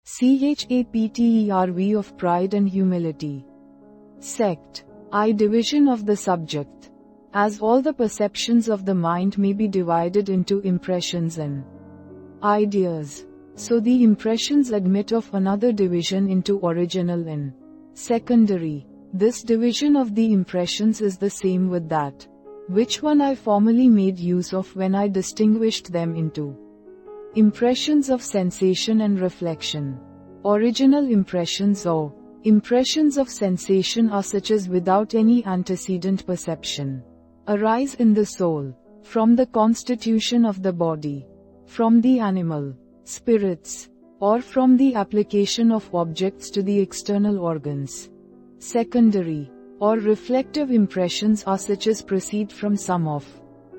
CHAPTERV of pride and humility. Sect. I. Division of the subject. As all the perceptions of the mind may be divided into impressions and ideas, so the impressions admit of another division into original and secondary. This division of the impressions is the same with that which one I formerly made use of when I distinguished them into impressions of sensation and reflection. Original impressions or impressions of sensation are such as without any antecedent perception arise in the soul, from the constitution of the body, from the animal spirits, or from the application of objects to the external organs. Secondary, or reflective impressions are such as proceed from some of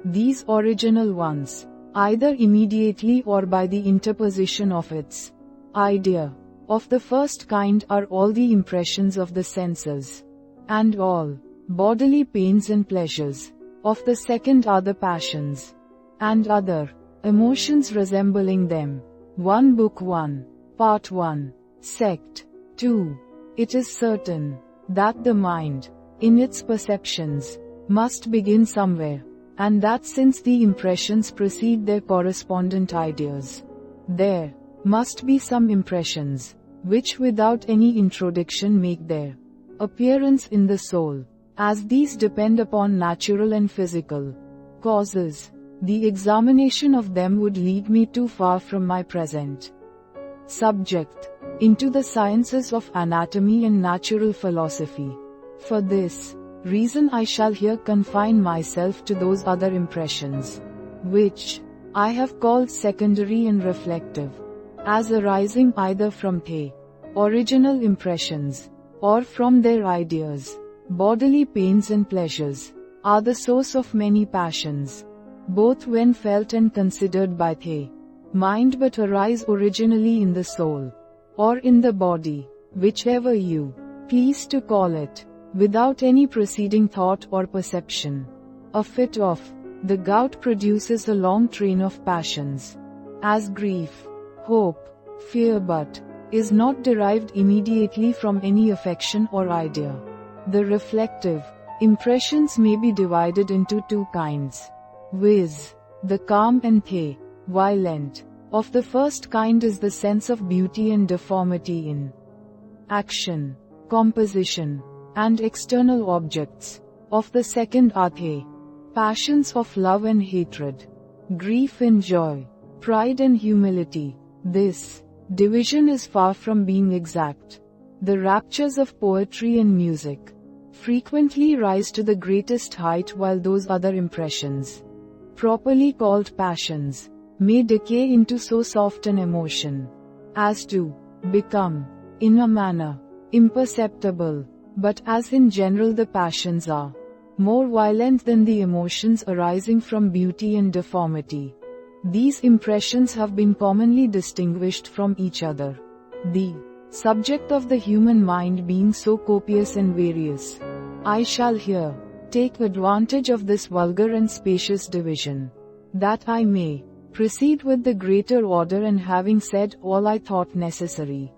these original ones, either immediately or by the interposition of its idea. Of the first kind are all the impressions of the senses, and all bodily pains and pleasures. Of the second are the passions, and other emotions resembling them. 1 Book 1, Part 1, Sect. 2. It is certain that the mind, in its perceptions, must begin somewhere, and that since the impressions precede their correspondent ideas, there must be some impressions, which without any introduction make their appearance in the soul. As these depend upon natural and physical causes, the examination of them would lead me too far from my present subject, into the sciences of anatomy and natural philosophy. For this reason I shall here confine myself to those other impressions, which I have called secondary and reflective, as arising either from the original impressions, or from their ideas. Bodily pains and pleasures are the source of many passions, both when felt and considered by the mind, but arise originally in the soul, or in the body, whichever you please to call it, without any preceding thought or perception. A fit of the gout produces a long train of passions, as grief, hope, fear, but is not derived immediately from any affection or idea. The reflective impressions may be divided into two kinds, viz., the calm and the violent. Of the first kind is the sense of beauty and deformity in action, composition, and external objects. Of the second are the passions of love and hatred, grief and joy, pride and humility. This division is far from being exact. The raptures of poetry and music frequently rise to the greatest height, while those other impressions, properly called passions, may decay into so soft an emotion as to become, in a manner, imperceptible. But as in general the passions are more violent than the emotions arising from beauty and deformity, these impressions have been commonly distinguished from each other. The subject of the human mind being so copious and various, I shall here take advantage of this vulgar and spacious division, that I may proceed with the greater order, and having said all I thought necessary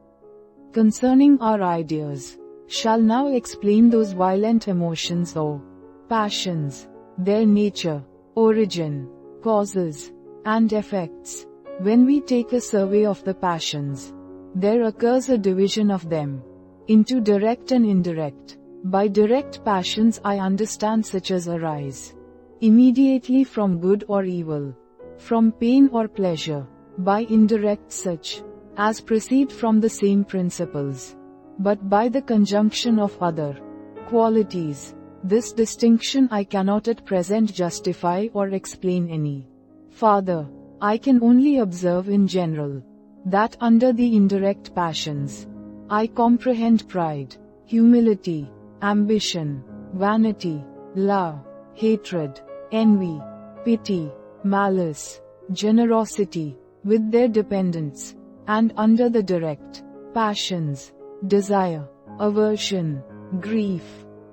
concerning our ideas, shall now explain those violent emotions or passions, their nature, origin, causes, and effects. When we take a survey of the passions, there occurs a division of them into direct and indirect. By direct passions I understand such as arise immediately from good or evil, from pain or pleasure. By indirect, such as proceed from the same principles, but by the conjunction of other qualities. This distinction I cannot at present justify or explain any farther. I can only observe in general that under the indirect passions I comprehend pride, humility, ambition, vanity, love, hatred, envy, pity, malice, generosity, with their dependents, and under the direct passions, desire, aversion, grief,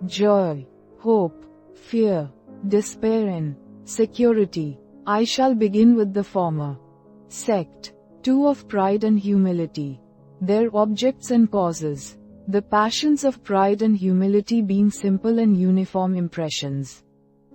joy, hope, fear, despair and security. I shall begin with the former. Sect. 2 of pride and humility. their objects and causes, the passions of pride and humility being simple and uniform impressions.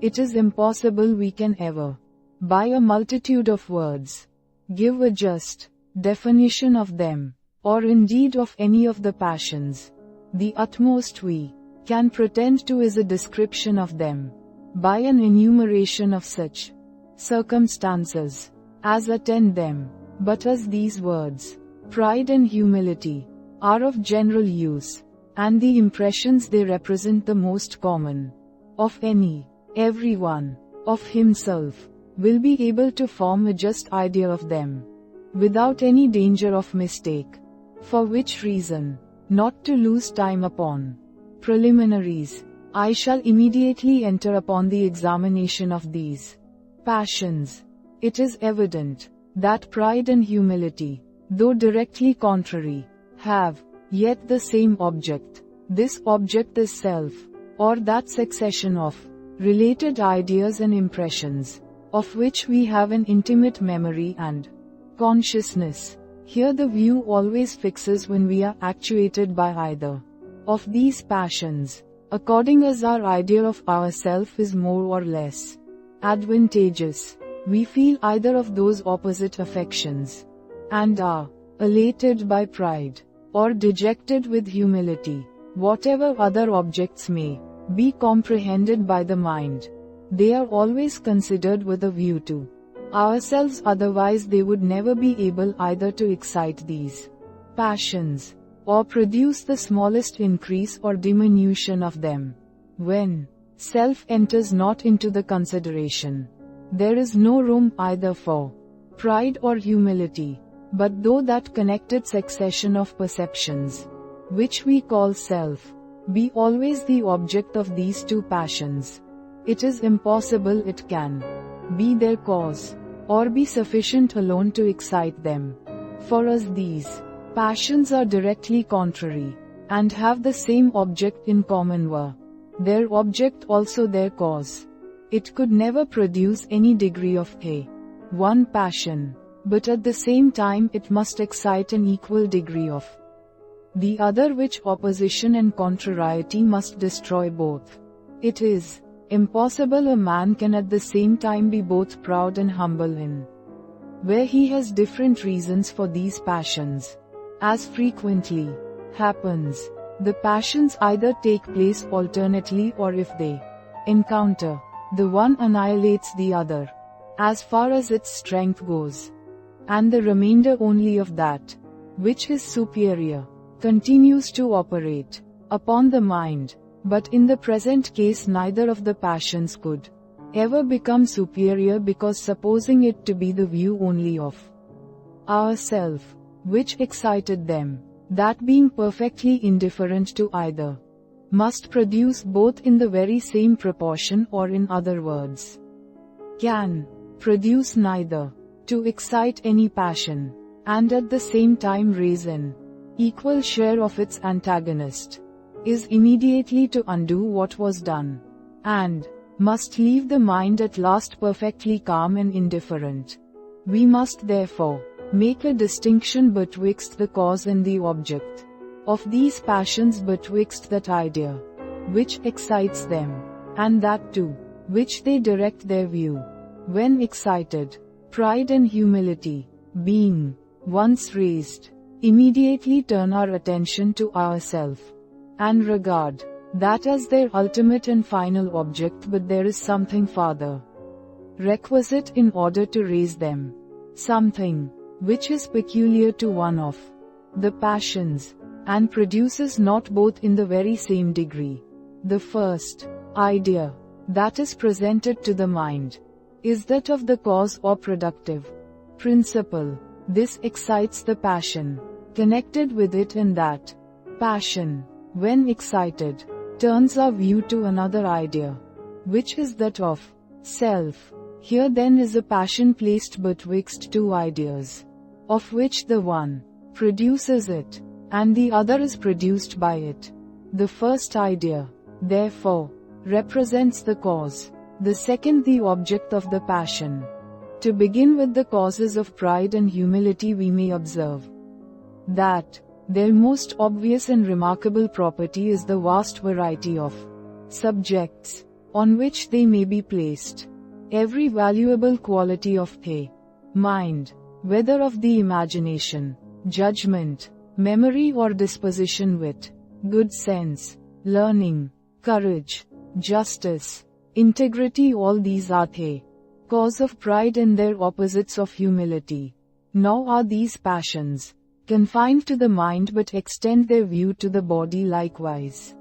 It is impossible we can ever, by a multitude of words, give a just definition of them, or indeed of any of the passions. The utmost we can pretend to is a description of them, by an enumeration of such circumstances as attend them. But as these words, pride and humility, are of general use, and the impressions they represent the most common of everyone of himself, will be able to form a just idea of them, without any danger of mistake. For which reason, not to lose time upon preliminaries, I shall immediately enter upon the examination of these passions. It is evident that pride and humility, though directly contrary, have yet the same object. This object is self, or that succession of related ideas and impressions, of which we have an intimate memory and consciousness. Here the view always fixes when we are actuated by either of these passions, according as our idea of ourself is more or less advantageous. We feel either of those opposite affections, and are elated by pride, or dejected with humility. Whatever other objects may be comprehended by the mind, they are always considered with a view to ourselves, otherwise they would never be able either to excite these passions, or produce the smallest increase or diminution of them. When self enters not into the consideration, there is no room either for pride or humility. But though that connected succession of perceptions, which we call self, be always the object of these two passions, it is impossible it can be their cause, or be sufficient alone to excite them. For as these passions are directly contrary, and have the same object in common, were their object also their cause, it could never produce any degree of one passion, but at the same time it must excite an equal degree of the other, which opposition and contrariety must destroy both. It is impossible a man can at the same time be both proud and humble in where he has different reasons for these passions. As frequently happens, the passions either take place alternately, or if they encounter, the one annihilates the other, as far as its strength goes, and the remainder only of that which is superior continues to operate upon the mind. But in the present case neither of the passions could ever become superior, because supposing it to be the view only of ourself which excited them, that being perfectly indifferent to either, must produce both in the very same proportion, or in other words, can produce neither, to excite any passion, and at the same time raise an equal share of its antagonist, is immediately to undo what was done, and must leave the mind at last perfectly calm and indifferent. We must therefore make a distinction betwixt the cause and the object of these passions, betwixt that idea which excites them, and that to which they direct their view. When excited, pride and humility, being once raised, immediately turn our attention to ourself, and regard that as their ultimate and final object. But there is something farther requisite in order to raise them, something which is peculiar to one of the passions, and produces not both in the very same degree. The first idea that is presented to the mind is that of the cause or productive principle. This excites the passion connected with it, and that passion, when excited, turns our view to another idea, which is that of self. Here then is a passion placed betwixt two ideas, of which the one produces it, and the other is produced by it. The first idea, therefore, represents the cause, the second the object of the passion. To begin with the causes of pride and humility, we may observe that Their most obvious and remarkable property is the vast variety of subjects on which they may be placed. Every valuable quality of the mind, whether of the imagination, judgment, memory or disposition, wit, good sense, learning, courage, justice, integrity, all these are the cause of pride and their opposites of humility. Nor are these passions confined to the mind but extend their view to the body likewise.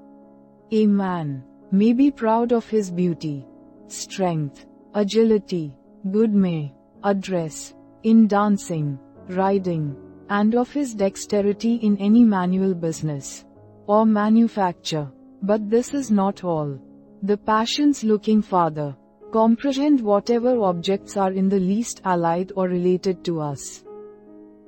A man may be proud of his beauty, strength, agility, good may, address, in dancing, riding, and of his dexterity in any manual business or manufacture. But this is not all. The passions, looking farther, comprehend whatever objects are in the least allied or related to us.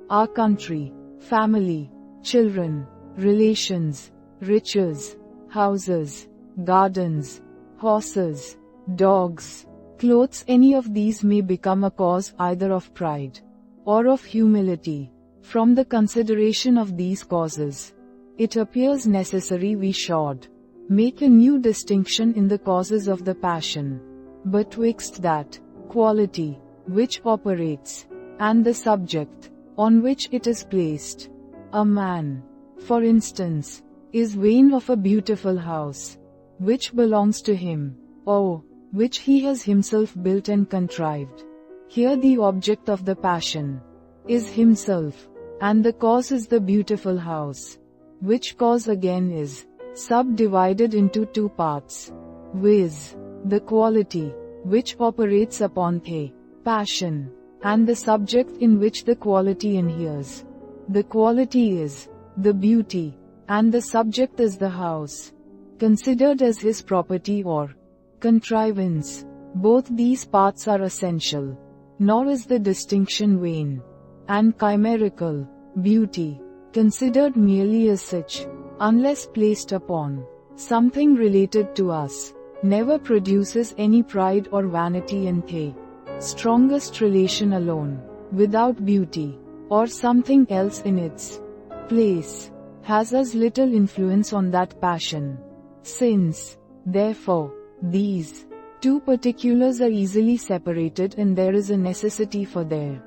Our country, family, children, relations, riches, houses, gardens, horses, dogs, clothes, any of these may become a cause either of pride or of humility. From the consideration of these causes, it appears necessary we should make a new distinction in the causes of the passion, betwixt that quality which operates, and the subject on which it is placed. A man, for instance, is vain of a beautiful house, which belongs to him, or which he has himself built and contrived. Here the object of the passion is himself, and the cause is the beautiful house, which cause again is subdivided into two parts, viz., the quality which operates upon the passion, and the subject in which the quality inheres. The quality is the beauty, and the subject is the house, considered as his property or contrivance. Both these parts are essential, nor is the distinction vain and chimerical. Beauty, considered merely as such, unless placed upon something related to us, never produces any pride or vanity in the strongest relation alone, without beauty, or something else in its place, has as little influence on that passion. Since, therefore, these two particulars are easily separated and there is a necessity for their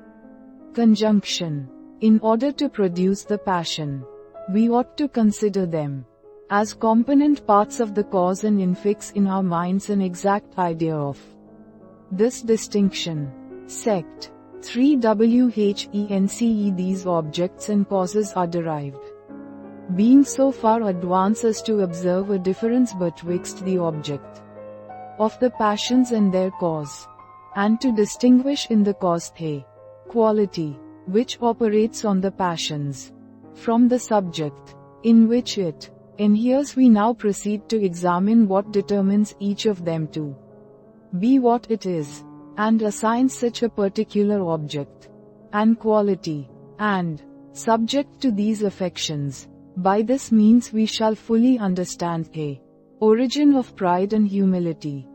conjunction, in order to produce the passion, we ought to consider them as component parts of the cause and infix in our minds an exact idea of this distinction. Sect 3. These objects and causes are derived, being so far advanced as to observe a difference betwixt the object of the passions and their cause, and to distinguish in the cause the quality which operates on the passions, from the subject in which it inheres. We now proceed to examine what determines each of them to be what it is, and assigns such a particular object and quality and subject to these affections. By this means we shall fully understand the origin of pride and humility.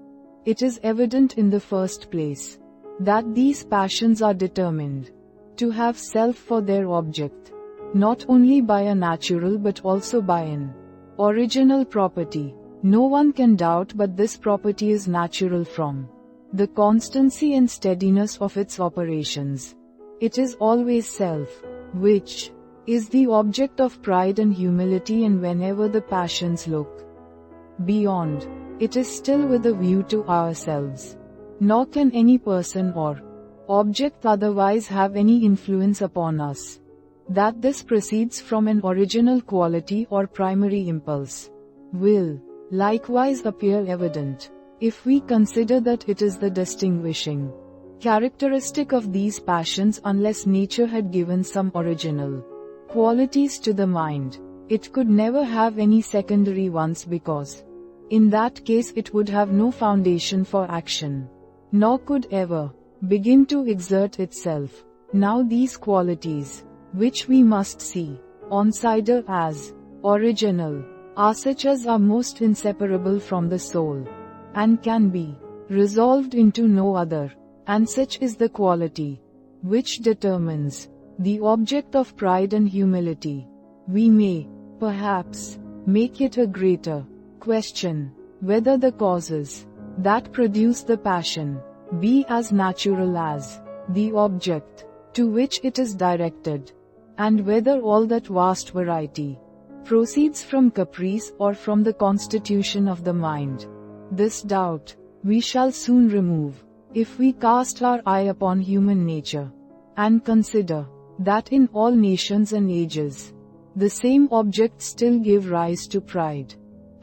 It is evident in the first place that these passions are determined to have self for their object, not only by a natural but also by an original property. No one can doubt but this property is natural from the constancy and steadiness of its operations. It is always self, which is the object of pride and humility, and whenever the passions look beyond, it is still with a view to ourselves. Nor can any person or object otherwise have any influence upon us. That this proceeds from an original quality or primary impulse will likewise appear evident, if we consider that it is the distinguishing characteristic of these passions. Unless nature had given some original qualities to the mind, it could never have any secondary ones, because in that case it would have no foundation for action, nor could ever begin to exert itself. Now these qualities, which we must see, consider as original, are such as are most inseparable from the soul, and can be resolved into no other, and such is the quality which determines the object of pride and humility. we may, perhaps, make it a greater question whether the causes that produce the passion be as natural as the object to which it is directed, and whether all that vast variety proceeds from caprice or from the constitution of the mind. This doubt we shall soon remove, if we cast our eye upon human nature, and consider that in all nations and ages, the same objects still give rise to pride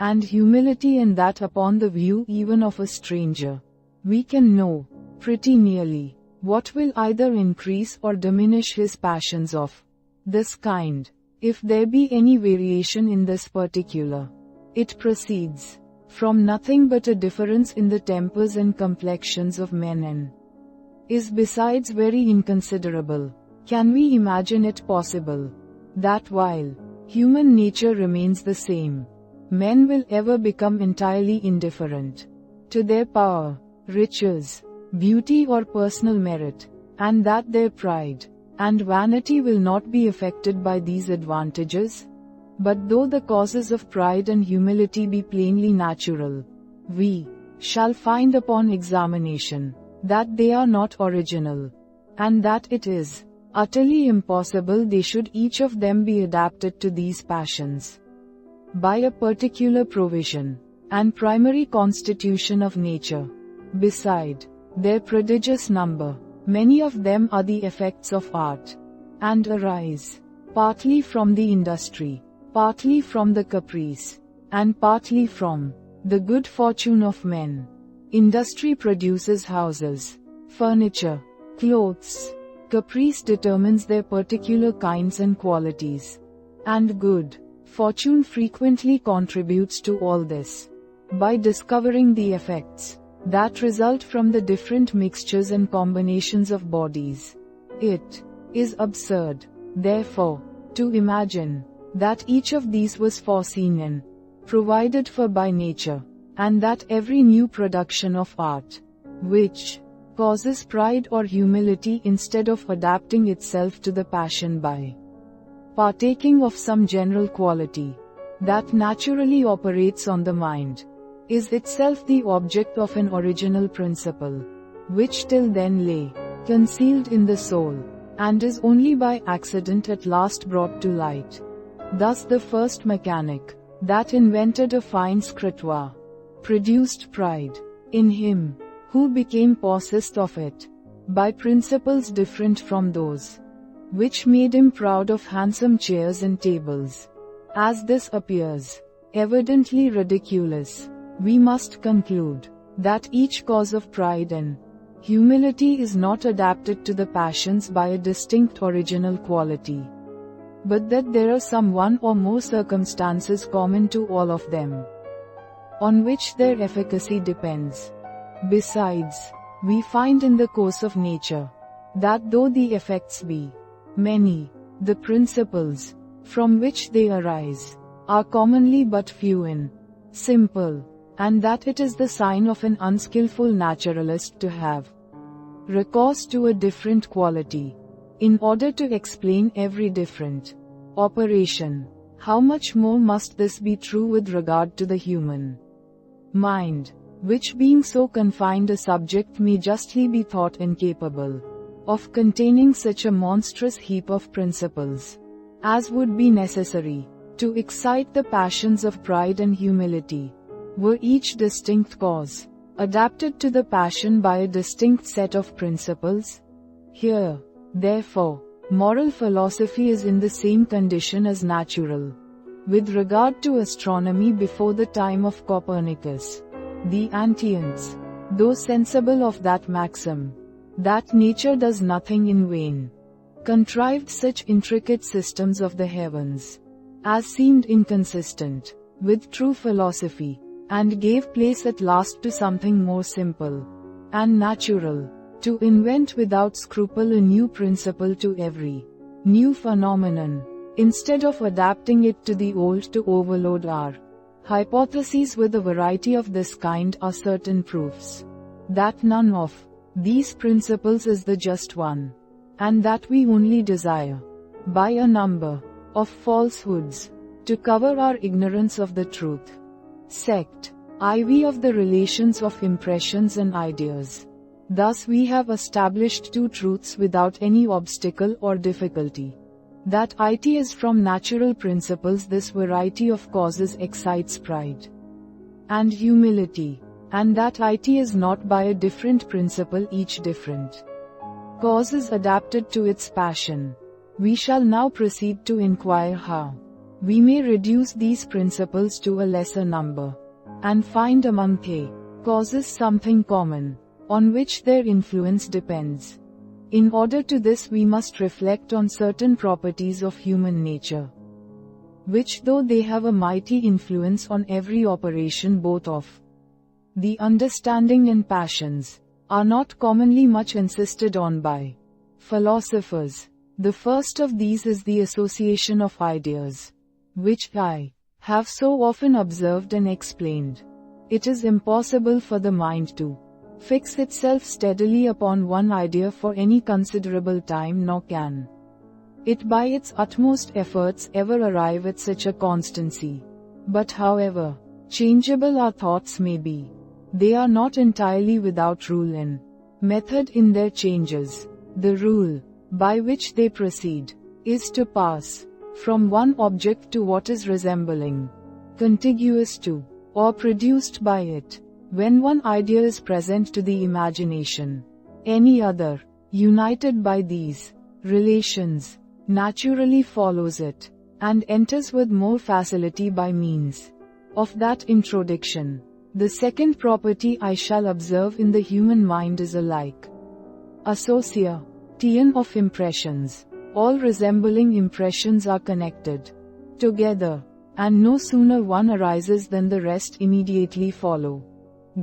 and humility, and that upon the view even of a stranger, we can know pretty nearly what will either increase or diminish his passions of this kind. If there be any variation in this particular, it proceeds from nothing but a difference in the tempers and complexions of men, and is besides very inconsiderable. Can we imagine it possible that while human nature remains the same, men will ever become entirely indifferent to their power, riches, beauty or personal merit, and that their pride and vanity will not be affected by these advantages? But though the causes of pride and humility be plainly natural, we shall find upon examination that they are not original, and that it is utterly impossible they should each of them be adapted to these passions by a particular provision and primary constitution of nature. Beside their prodigious number, many of them are the effects of art, and arise partly from the industry, partly from the caprice, and partly from the good fortune of men. Industry produces houses, furniture, clothes. Caprice determines their particular kinds and qualities, and good fortune frequently contributes to all this by discovering the effects that result from the different mixtures and combinations of bodies. It is absurd, therefore, to imagine that each of these was foreseen and provided for by nature, and that every new production of art, which causes pride or humility, instead of adapting itself to the passion by partaking of some general quality that naturally operates on the mind, is itself the object of an original principle, which till then lay concealed in the soul, and is only by accident at last brought to light. Thus the first mechanic, that invented a fine scrutoire, produced pride in him who became possessed of it, by principles different from those which made him proud of handsome chairs and tables. As this appears evidently ridiculous, we must conclude that each cause of pride and humility is not adapted to the passions by a distinct original quality, but that there are some one or more circumstances common to all of them, on which their efficacy depends. Besides, we find in the course of nature that though the effects be many, the principles from which they arise are commonly but few and simple, and that it is the sign of an unskillful naturalist to have recourse to a different quality in order to explain every different operation. How much more must this be true with regard to the human mind, which being so confined a subject may justly be thought incapable of containing such a monstrous heap of principles as would be necessary to excite the passions of pride and humility, were each distinct cause adapted to the passion by a distinct set of principles. Here, therefore, moral philosophy is in the same condition as natural. With regard to astronomy before the time of Copernicus, the Antians, though sensible of that maxim, that nature does nothing in vain, contrived such intricate systems of the heavens as seemed inconsistent with true philosophy, and gave place at last to something more simple and natural, to invent without scruple a new principle to every new phenomenon, instead of adapting it to the old to overload our hypotheses with a variety of this kind, are certain proofs that none of these principles is the just one, and that we only desire, by a number of falsehoods, to cover our ignorance of the truth. Sect. IV of the relations of impressions and ideas. Thus we have established two truths without any obstacle or difficulty. That it is from natural principles this variety of causes excites pride and humility, and that it is not by a different principle each different cause is adapted to its passion. We shall now proceed to inquire how we may reduce these principles to a lesser number, and find among the causes something common, on which their influence depends. In order to this we must reflect on certain properties of human nature, which though they have a mighty influence on every operation both of the understanding and passions, are not commonly much insisted on by philosophers. The first of these is the association of ideas, which I have so often observed and explained. It is impossible for the mind to fix itself steadily upon one idea for any considerable time, nor can it by its utmost efforts ever arrive at such a constancy. But however changeable our thoughts may be, they are not entirely without rule and method in their changes. The rule by which they proceed is to pass from one object to what is resembling, contiguous to, or produced by it. When one idea is present to the imagination, any other, united by these relations, naturally follows it, and enters with more facility by means of that introduction. The second property I shall observe in the human mind is alike association of impressions. All resembling impressions are connected together, and no sooner one arises than the rest immediately follow.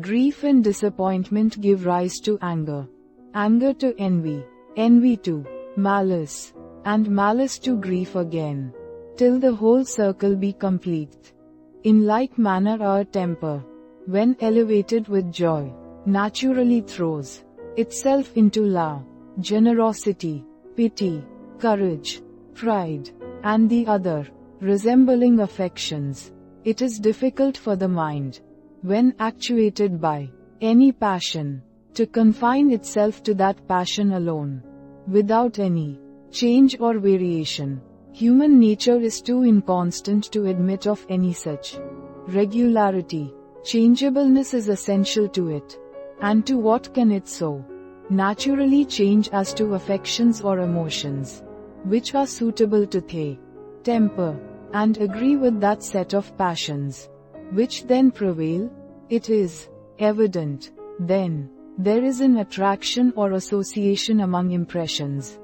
Grief and disappointment give rise to anger, anger to envy, envy to malice, and malice to grief again, till the whole circle be complete. In like manner our temper, when elevated with joy, naturally throws itself into love, generosity, pity, courage, pride, and the other resembling affections. It is difficult for the mind, when actuated by any passion, to confine itself to that passion alone, without any change or variation. Human nature is too inconstant to admit of any such regularity. Changeableness is essential to it. And to what can it so naturally change as to affections or emotions, which are suitable to the temper, and agree with that set of passions, which then prevail? It is evident, then, there is an attraction or association among impressions,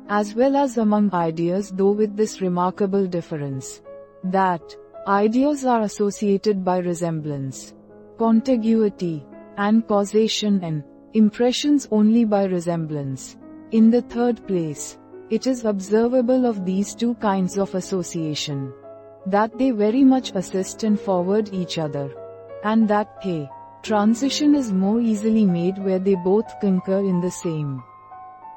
as well as among ideas, though with this remarkable difference, that ideas are associated by resemblance, contiguity, and causation, and impressions only by resemblance. In the third place, it is observable of these two kinds of association, that they very much assist and forward each other, and that the transition is more easily made where they both concur in the same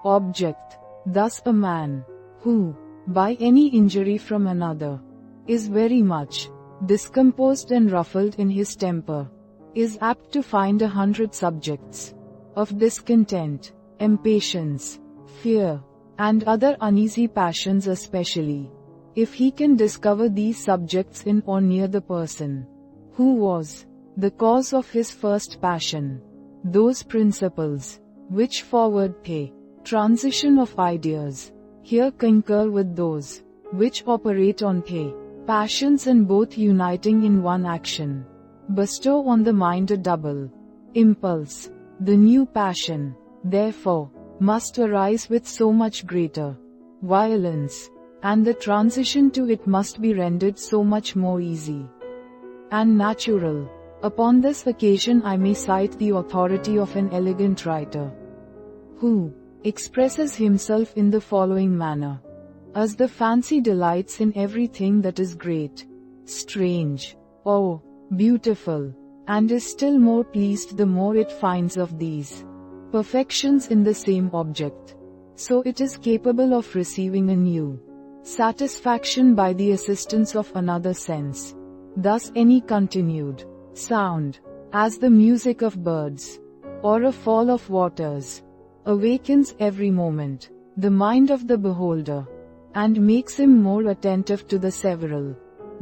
object. Thus a man, who, by any injury from another, is very much discomposed and ruffled in his temper, is apt to find 100 subjects of discontent, impatience, fear, and other uneasy passions, especially if he can discover these subjects in or near the person who was the cause of his first passion. Those principles which forward the transition of ideas here concur with those which operate on the passions, and both uniting in one action, bestow on the mind a double impulse. The new passion, therefore, must arise with so much greater violence, and the transition to it must be rendered so much more easy and natural. Upon this occasion I may cite the authority of an elegant writer, who expresses himself in the following manner: as the fancy delights in everything that is great, strange, or beautiful, and is still more pleased the more it finds of these perfections in the same object, so it is capable of receiving a new satisfaction by the assistance of another sense. Thus any continued sound, as the music of birds, or a fall of waters, awakens every moment the mind of the beholder, and makes him more attentive to the several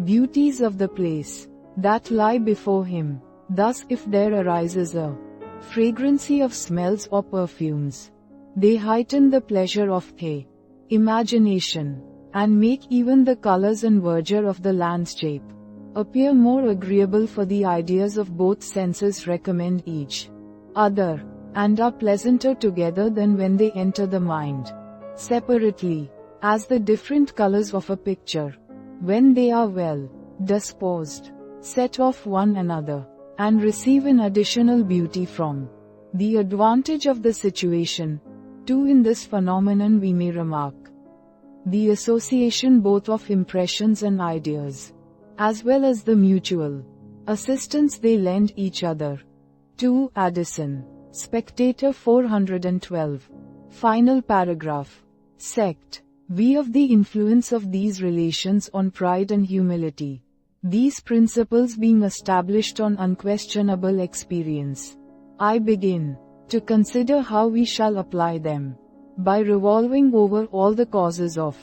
beauties of the place that lie before him. Thus if there arises a fragrancy of smells or perfumes, they heighten the pleasure of the imagination, and make even the colors and verdure of the landscape appear more agreeable, for the ideas of both senses recommend each other, and are pleasanter together than when they enter the mind separately, as the different colors of a picture, when they are well disposed, set off one another, and receive an additional beauty from the advantage of the situation. Too, in this phenomenon we may remark the association both of impressions and ideas, as well as the mutual assistance they lend each other. 2 Addison, Spectator 412. Final paragraph. Sect. V of the influence of these relations on pride and humility. These principles being established on unquestionable experience, I begin to consider how we shall apply them, by revolving over all the causes of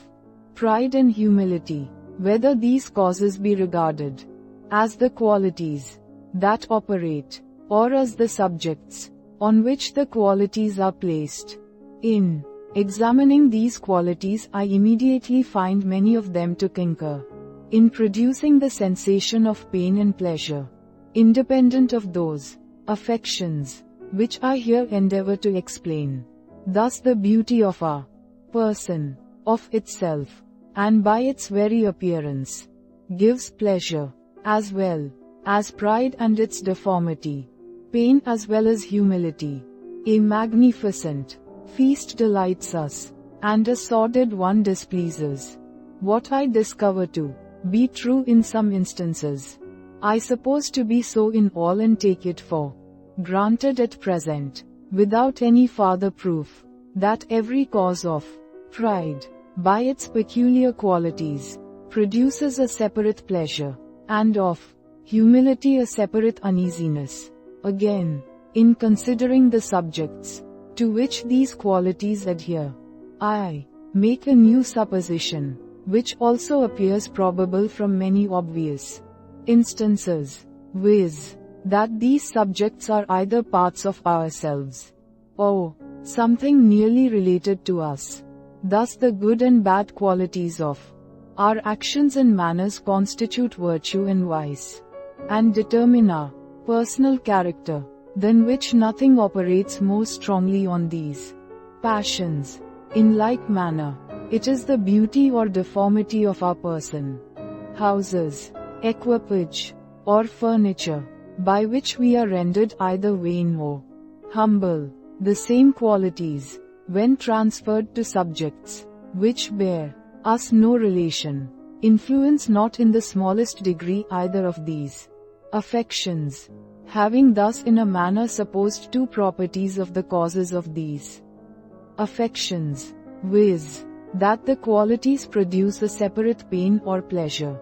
pride and humility, whether these causes be regarded as the qualities that operate, or as the subjects on which the qualities are placed. In examining these qualities, I immediately find many of them to concur in producing the sensation of pain and pleasure, independent of those affections which I here endeavor to explain. Thus the beauty of a person, of itself, and by its very appearance, gives pleasure, as well as pride and its deformity, pain as well as humility. A magnificent feast delights us, and a sordid one displeases. What I discover to be true in some instances, I suppose to be so in all, and take it for granted at present, without any farther proof, that every cause of pride, by its peculiar qualities, produces a separate pleasure, and of humility a separate uneasiness. Again, in considering the subjects to which these qualities adhere, I make a new supposition, which also appears probable from many obvious instances, viz., that these subjects are either parts of ourselves, or something nearly related to us. Thus the good and bad qualities of our actions and manners constitute virtue and vice, and determine our personal character, than which nothing operates more strongly on these passions. In like manner, it is the beauty or deformity of our person, houses, equipage, or furniture, by which we are rendered either vain or humble. The same qualities, when transferred to subjects which bear us no relation, influence not in the smallest degree either of these affections, having thus in a manner supposed 2 properties of the causes of these affections, viz., that the qualities produce a separate pain or pleasure,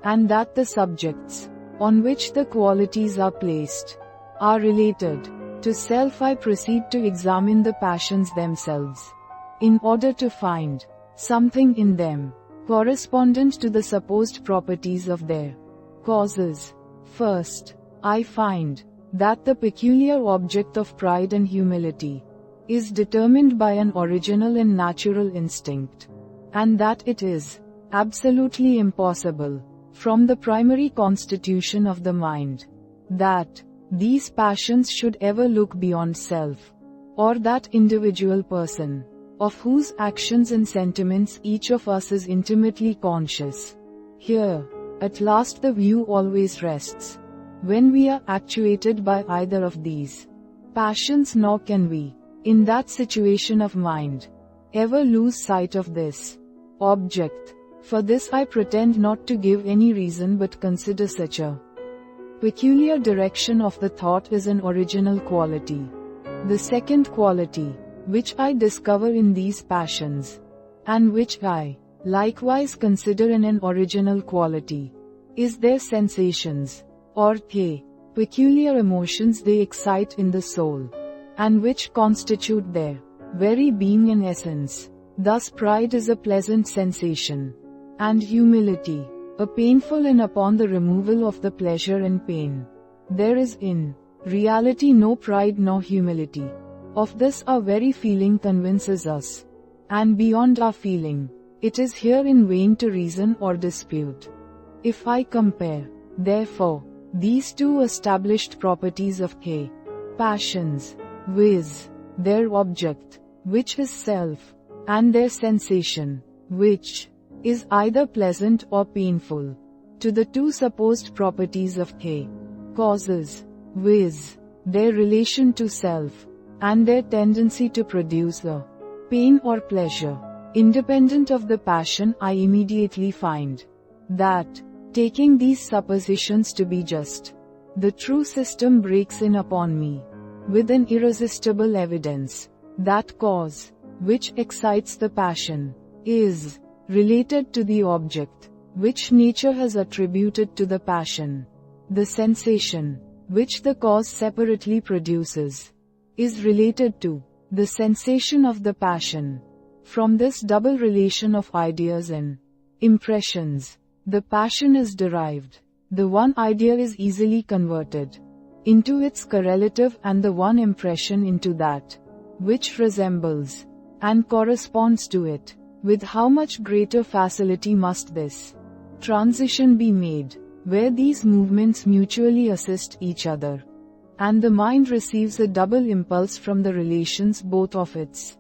and that the subjects on which the qualities are placed are related to self. I proceed to examine the passions themselves, in order to find something in them correspondent to the supposed properties of their causes. First, I find that the peculiar object of pride and humility is determined by an original and natural instinct, and that it is absolutely impossible, from the primary constitution of the mind, that these passions should ever look beyond self, or that individual person, of whose actions and sentiments each of us is intimately conscious. Here, at last, the view always rests, when we are actuated by either of these passions, nor can we, in that situation of mind, ever lose sight of this object. For this I pretend not to give any reason, but consider such a peculiar direction of the thought is an original quality. The second quality, which I discover in these passions, and which I Likewise consider in an original quality. Is there sensations, or the peculiar emotions they excite in the soul, and which constitute their very being in essence. Thus pride is a pleasant sensation, and humility, a painful and upon the removal of the pleasure and pain. There is in reality no pride nor humility. Of this our very feeling convinces us. And beyond our feeling, it is here in vain to reason or dispute. If I compare, therefore, these two established properties of the passions, viz., their object, which is self, and their sensation, which is either pleasant or painful, to the two supposed properties of the causes, viz., their relation to self, and their tendency to produce a pain or pleasure, independent of the passion, I immediately find that, taking these suppositions to be just, the true system breaks in upon me, with an irresistible evidence, that cause, which excites the passion, is related to the object, which nature has attributed to the passion. The sensation, which the cause separately produces, is related to the sensation of the passion. From this double relation of ideas and impressions, the passion is derived. The one idea is easily converted into its correlative and the one impression into that which resembles and corresponds to it. With how much greater facility must this transition be made, where these movements mutually assist each other, and the mind receives a double impulse from the relations both of its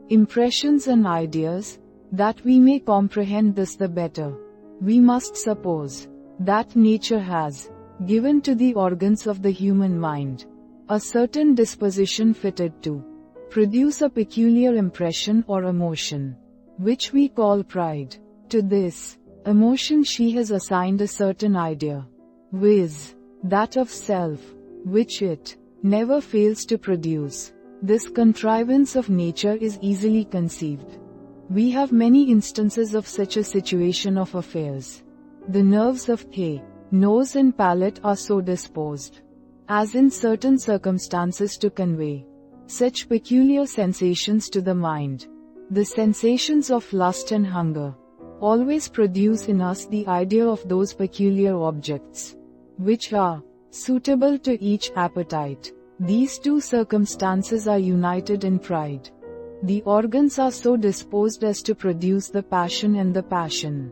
impressions and ideas. That we may comprehend this the better, we must suppose that nature has given to the organs of the human mind a certain disposition fitted to produce a peculiar impression or emotion, which we call pride. To this emotion she has assigned a certain idea, viz., that of self, which it never fails to produce. This contrivance of nature is easily conceived. We have many instances of such a situation of affairs. The nerves of the nose and palate are so disposed, as in certain circumstances to convey such peculiar sensations to the mind. The sensations of lust and hunger always produce in us the idea of those peculiar objects, which are suitable to each appetite. These two circumstances are united in pride. The organs are so disposed as to produce the passion, and the passion,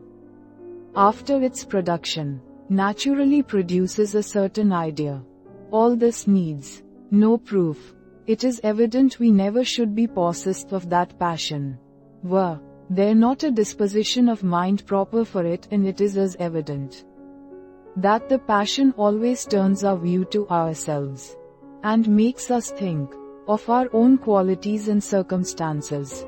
after its production, naturally produces a certain idea. All this needs no proof. It is evident we never should be possessed of that passion, were there not a disposition of mind proper for it, and it is as evident that the passion always turns our view to ourselves, and makes us think of our own qualities and circumstances.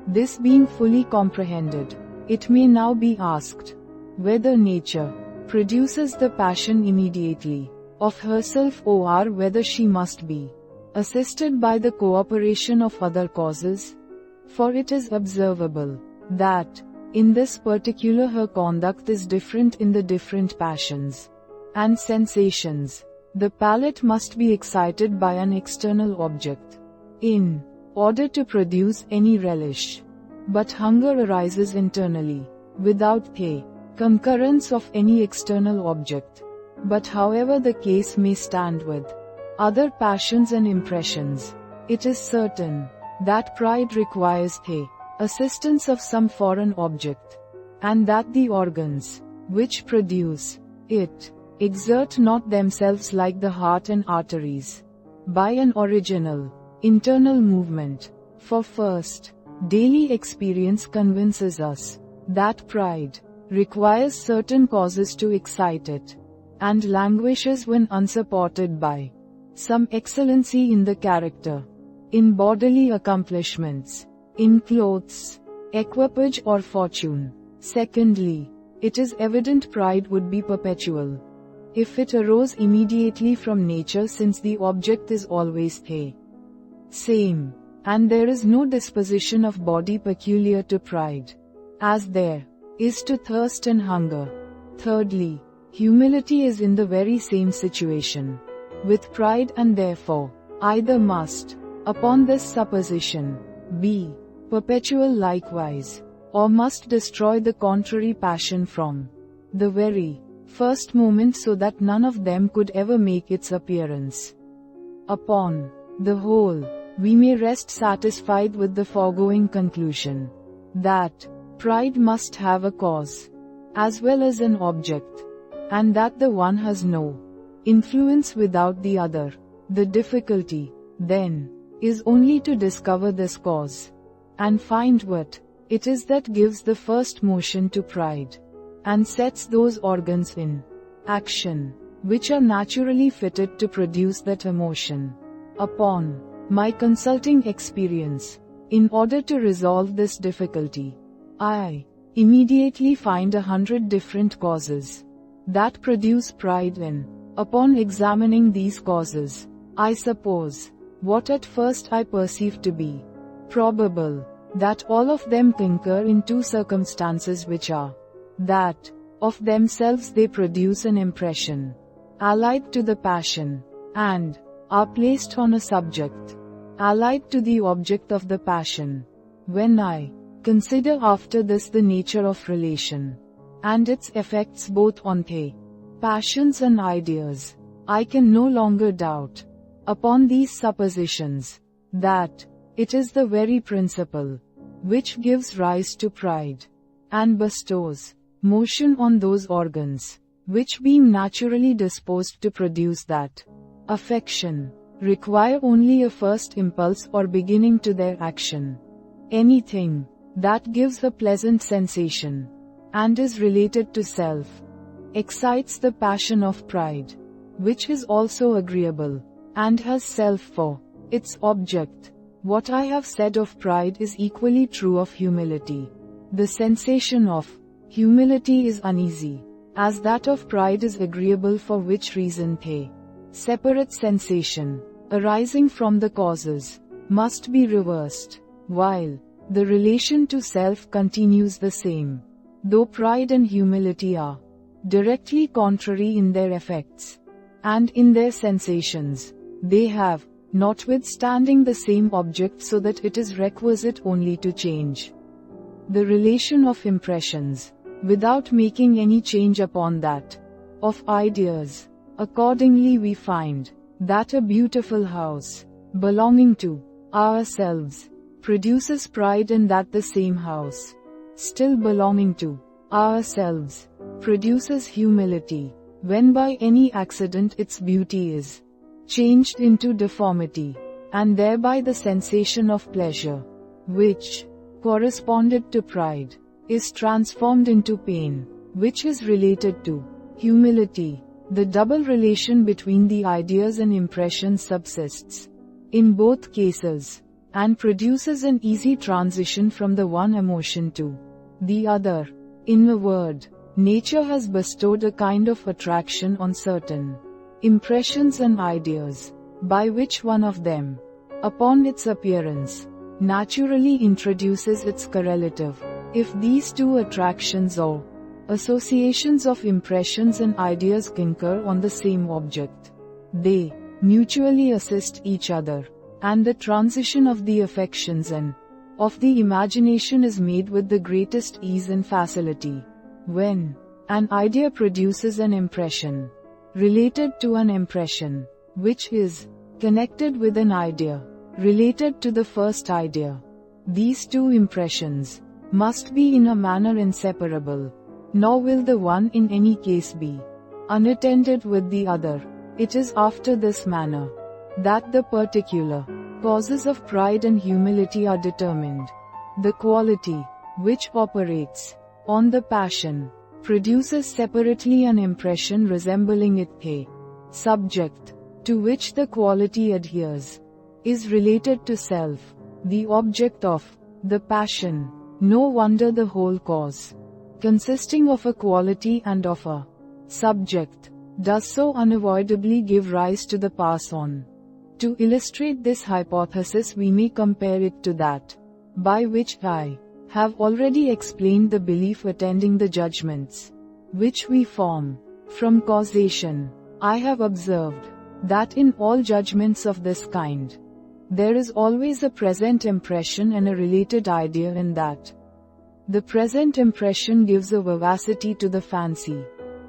This being fully comprehended, it may now be asked, whether nature produces the passion immediately of herself, or whether she must be assisted by the cooperation of other causes? For it is observable that, in this particular, her conduct is different in the different passions and sensations. The palate must be excited by an external object in order to produce any relish. But hunger arises internally, without the concurrence of any external object. But however the case may stand with other passions and impressions, it is certain that pride requires the assistance of some foreign object, and that the organs which produce it exert not themselves like the heart and arteries by an original internal movement. For first, daily experience convinces us that pride requires certain causes to excite it, and languishes when unsupported by some excellency in the character, in bodily accomplishments, in clothes, equipage or fortune. Secondly, it is evident pride would be perpetual if it arose immediately from nature, since the object is always the same, and there is no disposition of body peculiar to pride. as there is to thirst and hunger. Thirdly, humility is in the very same situation with pride and therefore either must, upon this supposition, be perpetual likewise, or must destroy the contrary passion from the very first moment so that none of them could ever make its appearance. Upon the whole, we may rest satisfied with the foregoing conclusion, that pride must have a cause, as well as an object, and that the one has no influence without the other. The difficulty, then, is only to discover this cause, and find what it is that gives the first motion to pride, and sets those organs in action, which are naturally fitted to produce that emotion. Upon my consulting experience, in order to resolve this difficulty, I immediately find 100 different causes that produce pride in. Upon examining these causes, I suppose, what at first I perceived to be probable, that all of them concur in two circumstances, which are that of themselves they produce an impression allied to the passion, and are placed on a subject allied to the object of the passion. When I consider after this the nature of relation, and its effects both on the passions and ideas, I can no longer doubt, upon these suppositions, that it is the very principle which gives rise to pride, and bestows motion on those organs, which being naturally disposed to produce that affection, require only a first impulse or beginning to their action. Anything that gives a pleasant sensation, and is related to self, excites the passion of pride, which is also agreeable, and has self for its object. What I have said of pride is equally true of humility. The sensation of humility is uneasy, as that of pride is agreeable, for which reason the separate sensation, arising from the causes, must be reversed, while the relation to self continues the same. Though pride and humility are directly contrary in their effects, and in their sensations, they have, notwithstanding, the same object, so that it is requisite only to change the relation of impressions, without making any change upon that of ideas. Accordingly we find that a beautiful house, belonging to ourselves, produces pride, and that the same house, still belonging to ourselves, produces humility, when by any accident its beauty is changed into deformity, and thereby the sensation of pleasure, which corresponded to pride, is transformed into pain, which is related to humility. The double relation between the ideas and impressions subsists in both cases, and produces an easy transition from the one emotion to the other. In a word, nature has bestowed a kind of attraction on certain impressions and ideas, by which one of them, upon its appearance, naturally introduces its correlative. If these two attractions or associations of impressions and ideas concur on the same object, they mutually assist each other, and the transition of the affections and of the imagination is made with the greatest ease and facility. When an idea produces an impression related to an impression, which is connected with an idea related to the first idea, these two impressions must be in a manner inseparable, nor will the one in any case be unattended with the other. It is after this manner that the particular causes of pride and humility are determined. The quality which operates on the passion produces separately an impression resembling it. The subject to which the quality adheres is related to self, the object of the passion. No wonder the whole cause, consisting of a quality and of a subject, does so unavoidably give rise to the pass-on. To illustrate this hypothesis we may compare it to that by which I have already explained the belief attending the judgments, which we form from causation. I have observed that in all judgments of this kind, there is always a present impression and a related idea in that. The present impression gives a vivacity to the fancy,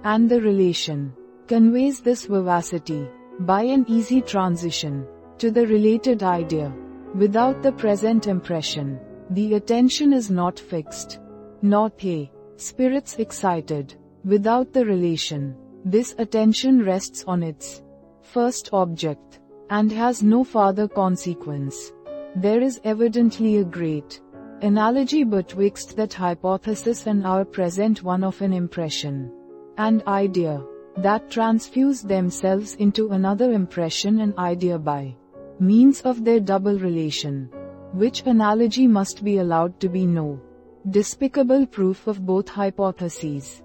and the relation conveys this vivacity by an easy transition to the related idea. Without the present impression, the attention is not fixed, not a spirits excited. Without the relation, this attention rests on its first object, and has no farther consequence. There is evidently a great analogy betwixt that hypothesis and our present one of an impression and idea that transfuse themselves into another impression and idea by means of their double relation, which analogy must be allowed to be no despicable proof of both hypotheses.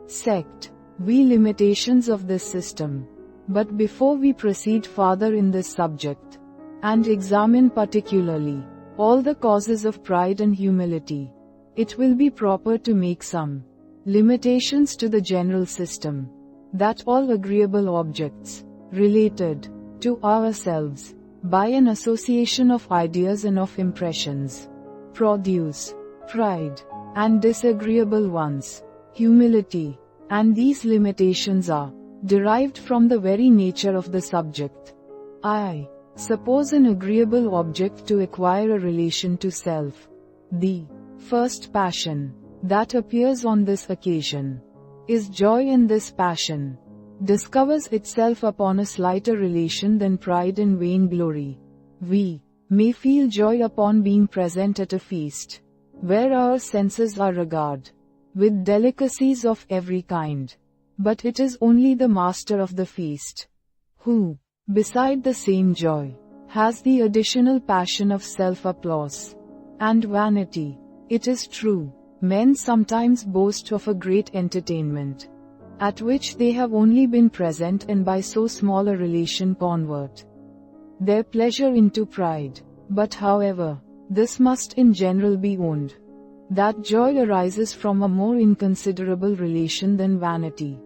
Sect. We limitations of this system. But before we proceed farther in this subject, and examine particularly all the causes of pride and humility, it will be proper to make some limitations to the general system, that all agreeable objects, related to ourselves, by an association of ideas and of impressions, produce pride, and disagreeable ones, humility, and these limitations are derived from the very nature of the subject. I suppose an agreeable object to acquire a relation to self. The first passion that appears on this occasion is joy, and this passion discovers itself upon a slighter relation than pride and vainglory. We may feel joy upon being present at a feast, where our senses are regarded with delicacies of every kind. But it is only the master of the feast who, beside the same joy, has the additional passion of self-applause and vanity. It is true, men sometimes boast of a great entertainment, at which they have only been present, and by so small a relation convert their pleasure into pride. But however, this must in general be owned, that joy arises from a more inconsiderable relation than vanity,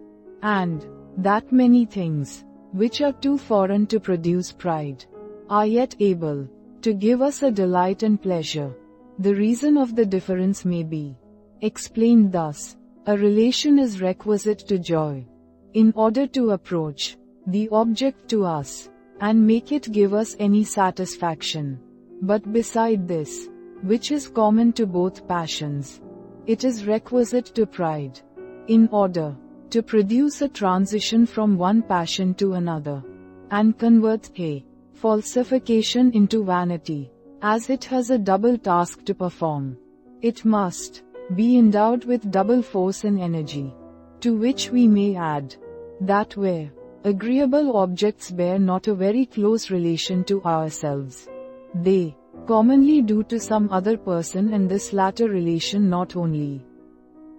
and that many things, which are too foreign to produce pride, are yet able to give us a delight and pleasure. The reason of the difference may be explained thus. A relation is requisite to joy, in order to approach the object to us, and make it give us any satisfaction. But beside this, which is common to both passions, it is requisite to pride, in order to produce a transition from one passion to another, and convert a falsification into vanity. As it has a double task to perform, it must be endowed with double force and energy, to which we may add that where agreeable objects bear not a very close relation to ourselves, they commonly do to some other person, and this latter relation not only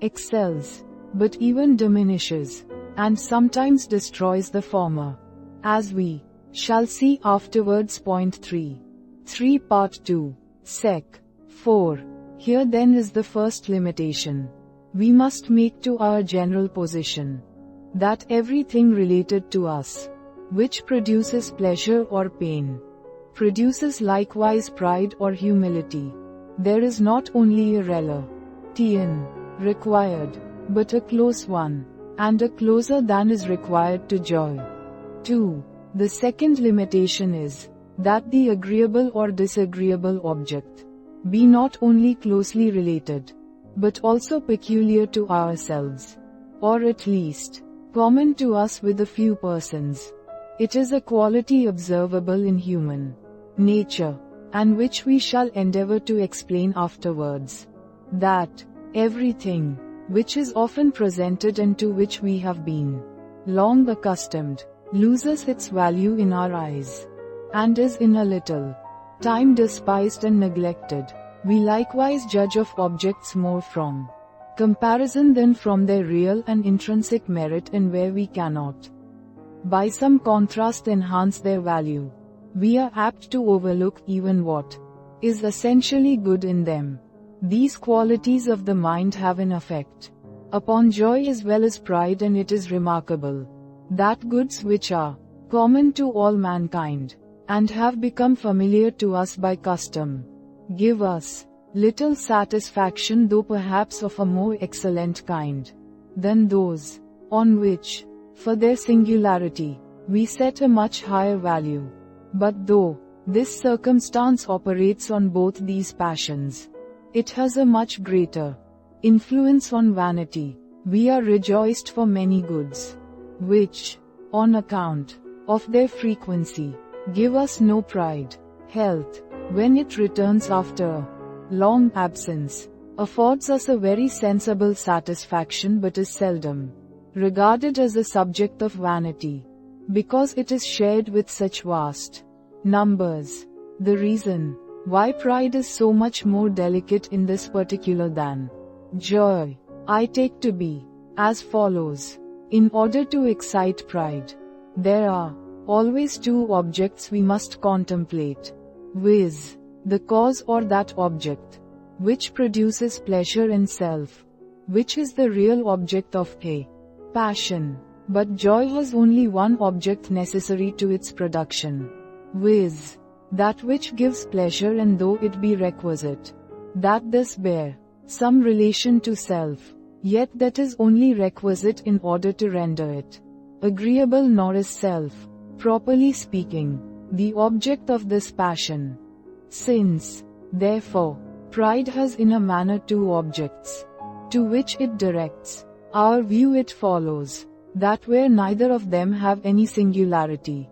excels, but even diminishes, and sometimes destroys the former, as we shall see afterwards. Point 3 Part 2, Sec. 4. Here then is the first limitation we must make to our general position, that everything related to us, which produces pleasure or pain, produces likewise pride or humility. There is not only a relation required, but a close one, and a closer than is required to joy. 2. The second limitation is that the agreeable or disagreeable object be not only closely related, but also peculiar to ourselves, or at least common to us with a few persons. It is a quality observable in human nature, and which we shall endeavor to explain afterwards, that everything which is often presented and to which we have been long accustomed, loses its value in our eyes, and is in a little time despised and neglected. We likewise judge of objects more from comparison than from their real and intrinsic merit, and where we cannot by some contrast enhance their value, we are apt to overlook even what is essentially good in them. These qualities of the mind have an effect upon joy as well as pride, and it is remarkable that goods which are common to all mankind and have become familiar to us by custom give us little satisfaction, though perhaps of a more excellent kind than those on which, for their singularity, we set a much higher value. But though this circumstance operates on both these passions, it has a much greater influence on vanity. We are rejoiced for many goods, which, on account of their frequency, give us no pride. Health, when it returns after long absence, affords us a very sensible satisfaction, but is seldom regarded as a subject of vanity, because it is shared with such vast numbers. The reason why pride is so much more delicate in this particular than joy, I take to be as follows. In order to excite pride, there are always two objects we must contemplate, viz., the cause or that object which produces pleasure in self, which is the real object of a passion. But joy has only one object necessary to its production, viz., that which gives pleasure, and though it be requisite that this bear some relation to self, yet that is only requisite in order to render it agreeable, nor is self, properly speaking, the object of this passion. Since, therefore, pride has in a manner two objects, to which it directs our view, it follows that where neither of them have any singularity,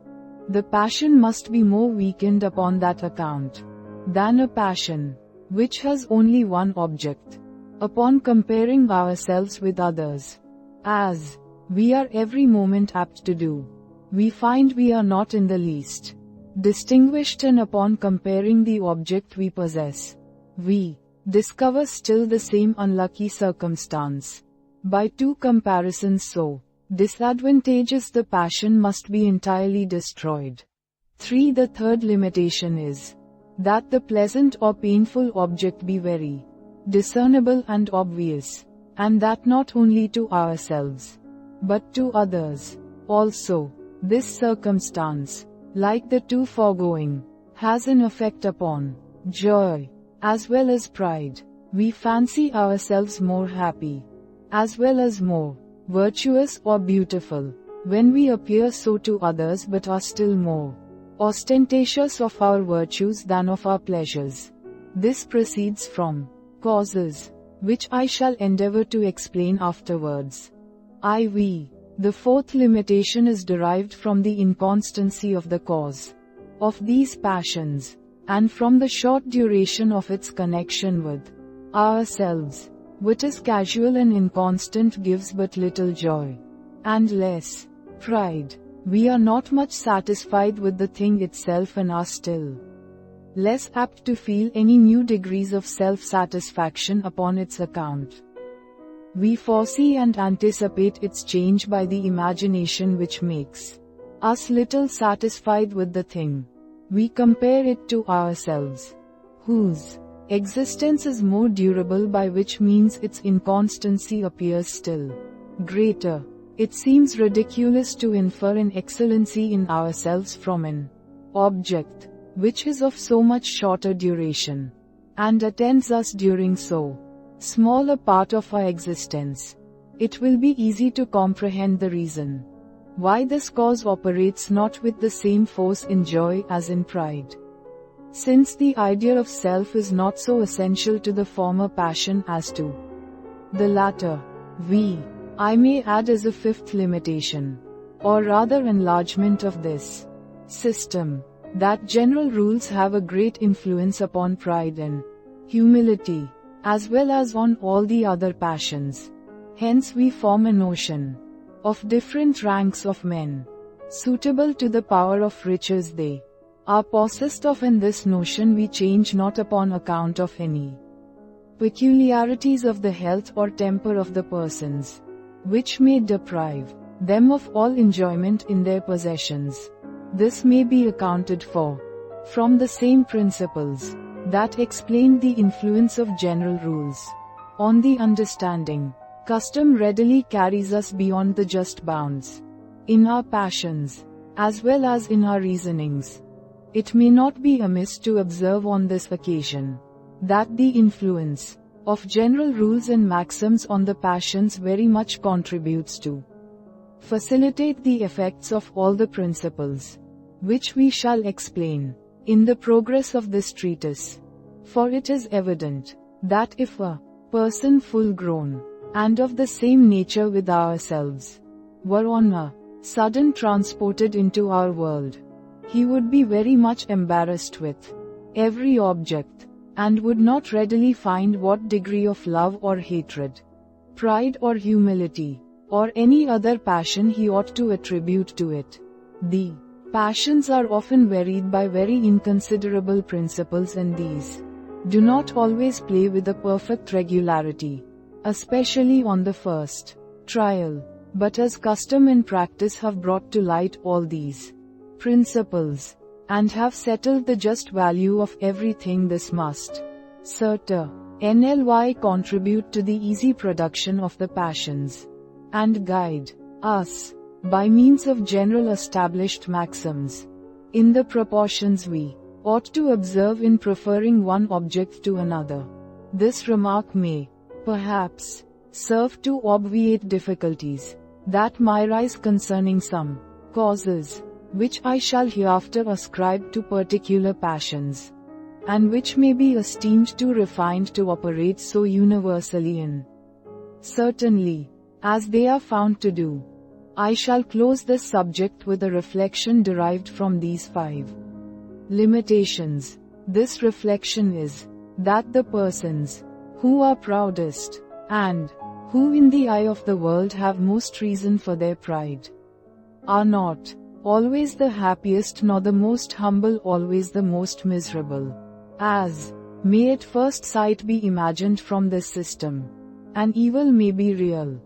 the passion must be more weakened upon that account than a passion which has only one object. Upon comparing ourselves with others, as we are every moment apt to do, we find we are not in the least distinguished, and upon comparing the object we possess, we discover still the same unlucky circumstance. By two comparisons so disadvantageous, the passion must be entirely destroyed. 3. The third limitation is that the pleasant or painful object be very discernible and obvious, and that not only to ourselves, but to others also. This circumstance, like the two foregoing, has an effect upon joy as well as pride. We fancy ourselves more happy, as well as more virtuous or beautiful, when we appear so to others, but are still more ostentatious of our virtues than of our pleasures. This proceeds from causes, which I shall endeavor to explain afterwards. IV. The fourth limitation is derived from the inconstancy of the cause of these passions, and from the short duration of its connection with ourselves. What is casual and inconstant gives but little joy, and less pride. We are not much satisfied with the thing itself, and are still less apt to feel any new degrees of self-satisfaction upon its account. We foresee and anticipate its change by the imagination, which makes us little satisfied with the thing. We compare it to ourselves, whose existence is more durable, by which means its inconstancy appears still greater. It seems ridiculous to infer an excellency in ourselves from an object which is of so much shorter duration, and attends us during so small a part of our existence. It will be easy to comprehend the reason why this cause operates not with the same force in joy as in pride. Since the idea of self is not so essential to the former passion as to the latter, I may add as a fifth limitation, or rather enlargement of this system, that general rules have a great influence upon pride and humility, as well as on all the other passions. Hence we form a notion of different ranks of men, suitable to the power of riches they are possessed of, and this notion we change not upon account of any peculiarities of the health or temper of the persons, which may deprive them of all enjoyment in their possessions. This may be accounted for from the same principles that explained the influence of general rules on the understanding. Custom readily carries us beyond the just bounds. In our passions, as well as in our reasonings. It may not be amiss to observe on this occasion that the influence of general rules and maxims on the passions very much contributes to facilitate the effects of all the principles, which we shall explain in the progress of this treatise. For it is evident that if a person full grown and of the same nature with ourselves were on a sudden transported into our world, he would be very much embarrassed with every object, and would not readily find what degree of love or hatred, pride or humility, or any other passion he ought to attribute to it. The passions are often varied by very inconsiderable principles, and these do not always play with a perfect regularity, especially on the first trial. But as custom and practice have brought to light all these principles, and have settled the just value of everything, this must certainly contribute to the easy production of the passions, and guide us, by means of general established maxims, in the proportions we ought to observe in preferring one object to another. This remark may, perhaps, serve to obviate difficulties that might arise concerning some causes, which I shall hereafter ascribe to particular passions, and which may be esteemed too refined to operate so universally and certainly, as they are found to do. I shall close this subject with a reflection derived from these 5 limitations. This reflection is, that the persons who are proudest, and who in the eye of the world have most reason for their pride, are not always the happiest, nor the most humble always the most miserable, as may at first sight be imagined from this system. An evil may be real,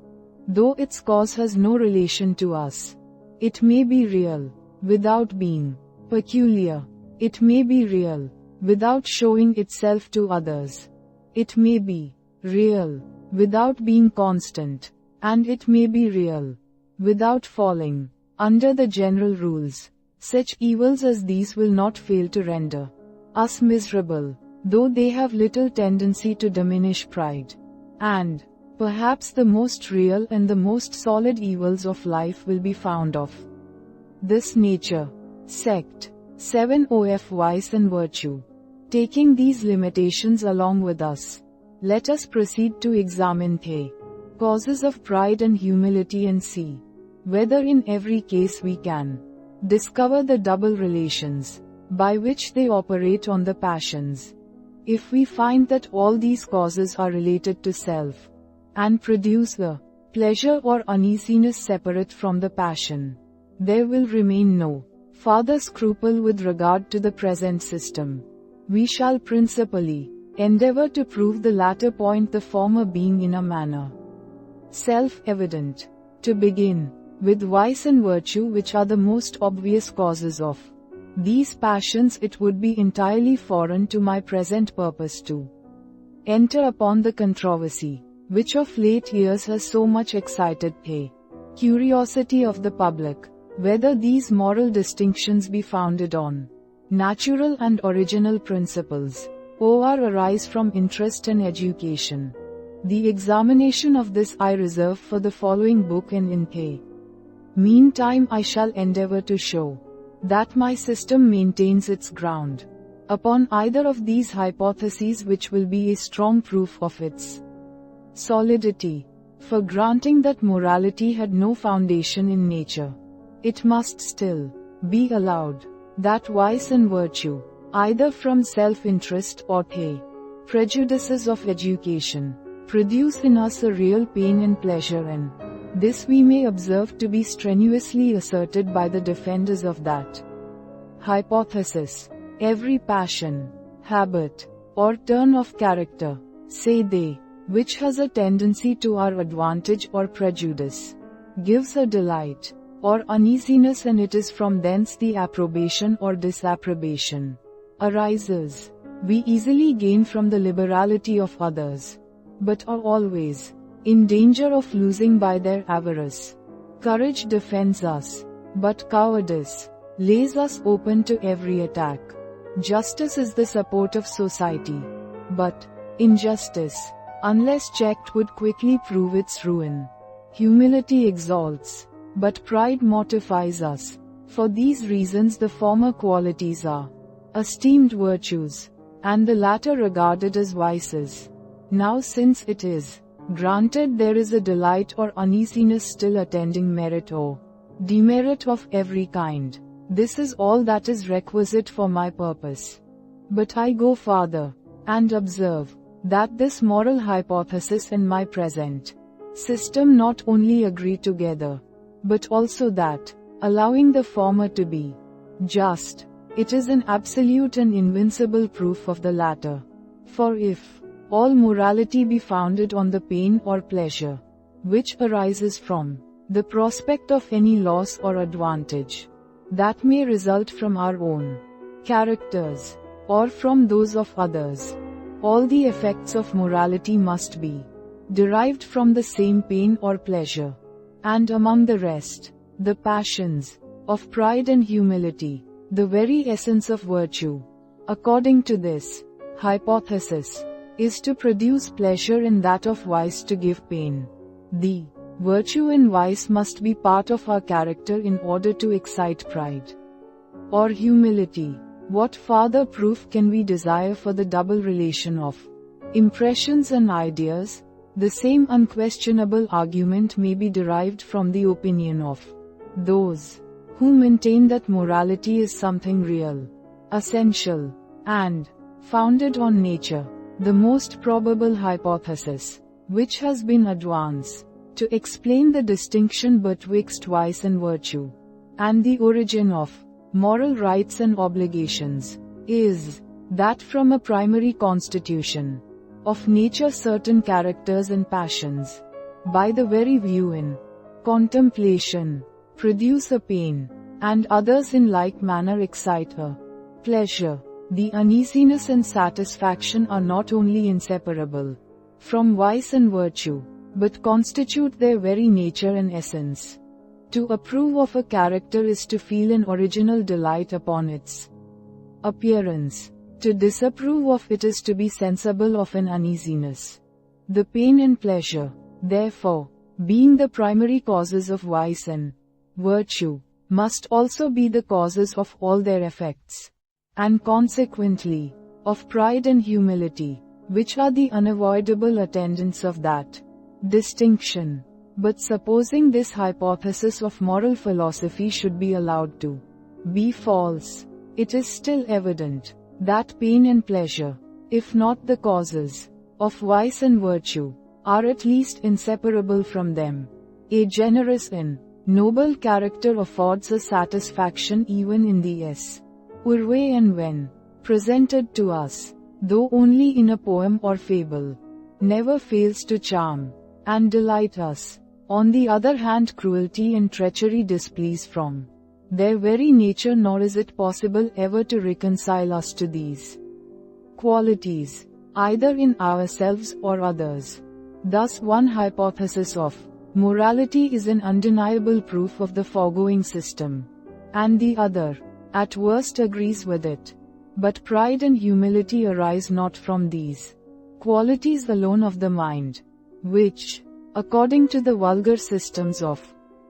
though its cause has no relation to us. It may be real, without being peculiar. It may be real, without showing itself to others. It may be real, without being constant, and it may be real, without falling under the general rules. Such evils as these will not fail to render us miserable, though they have little tendency to diminish pride. And perhaps the most real and the most solid evils of life will be found of this nature. Sect 7 of Vice and Virtue. Taking these limitations along with us, let us proceed to examine the causes of pride and humility, and see whether in every case we can discover the double relations by which they operate on the passions. If we find that all these causes are related to self, and produce the pleasure or uneasiness separate from the passion, there will remain no farther scruple with regard to the present system. We shall principally endeavor to prove the latter point, the former being in a manner self-evident. To begin with vice and virtue, which are the most obvious causes of these passions, it would be entirely foreign to my present purpose to enter upon the controversy, which of late years has so much excited the curiosity of the public, whether these moral distinctions be founded on natural and original principles, or arise from interest and education. The examination of this I reserve for the following book, and in the meantime I shall endeavor to show that my system maintains its ground upon either of these hypotheses, which will be a strong proof of its solidity. For granting that morality had no foundation in nature, it must still be allowed that vice and virtue, either from self-interest or the prejudices of education, produce in us a real pain and pleasure, and this we may observe to be strenuously asserted by the defenders of that hypothesis. Every passion, habit, or turn of character, say they, which has a tendency to our advantage or prejudice, gives a delight or uneasiness, and it is from thence the approbation or disapprobation arises. we easily gain from the liberality of others, but are always in danger of losing by their avarice. Courage defends us, but cowardice lays us open to every attack. Justice is the support of society, but injustice, unless checked, would quickly prove its ruin. Humility exalts, but pride mortifies us. For these reasons the former qualities are esteemed virtues, and the latter regarded as vices. Now since it is granted there is a delight or uneasiness still attending merit or demerit of every kind, this is all that is requisite for my purpose. But I go farther, and observe that this moral hypothesis and my present system not only agree together, but also that, allowing the former to be just, it is an absolute and invincible proof of the latter. For if all morality be founded on the pain or pleasure which arises from the prospect of any loss or advantage that may result from our own characters, or from those of others, all the effects of morality must be derived from the same pain or pleasure, and among the rest, the passions of pride and humility, the very essence of virtue, according to this hypothesis, is to produce pleasure in that of vice to give pain. The virtue in vice must be part of our character in order to excite pride or humility. What farther proof can we desire for the double relation of impressions and ideas? The same unquestionable argument may be derived from the opinion of those who maintain that morality is something real, essential, and founded on nature. The most probable hypothesis, which has been advanced to explain the distinction betwixt vice and virtue, and the origin of moral rights and obligations, is that from a primary constitution of nature certain characters and passions, by the very view in contemplation, produce a pain, and others in like manner excite a pleasure. The uneasiness and satisfaction are not only inseparable from vice and virtue, but constitute their very nature and essence. To approve of a character is to feel an original delight upon its appearance. To disapprove of it is to be sensible of an uneasiness. The pain and pleasure, therefore, being the primary causes of vice and virtue, must also be the causes of all their effects, and consequently, of pride and humility, which are the unavoidable attendants of that distinction. But supposing this hypothesis of moral philosophy should be allowed to be false, it is still evident that pain and pleasure, if not the causes of vice and virtue, are at least inseparable from them. A generous and noble character affords a satisfaction even in the way and when presented to us, though only in a poem or fable, never fails to charm and delight us. On the other hand, cruelty and treachery displease from their very nature, nor is it possible ever to reconcile us to these qualities, either in ourselves or others. Thus one hypothesis of morality is an undeniable proof of the foregoing system, and the other, at worst, agrees with it. But pride and humility arise not from these qualities alone of the mind, which, according to the vulgar systems of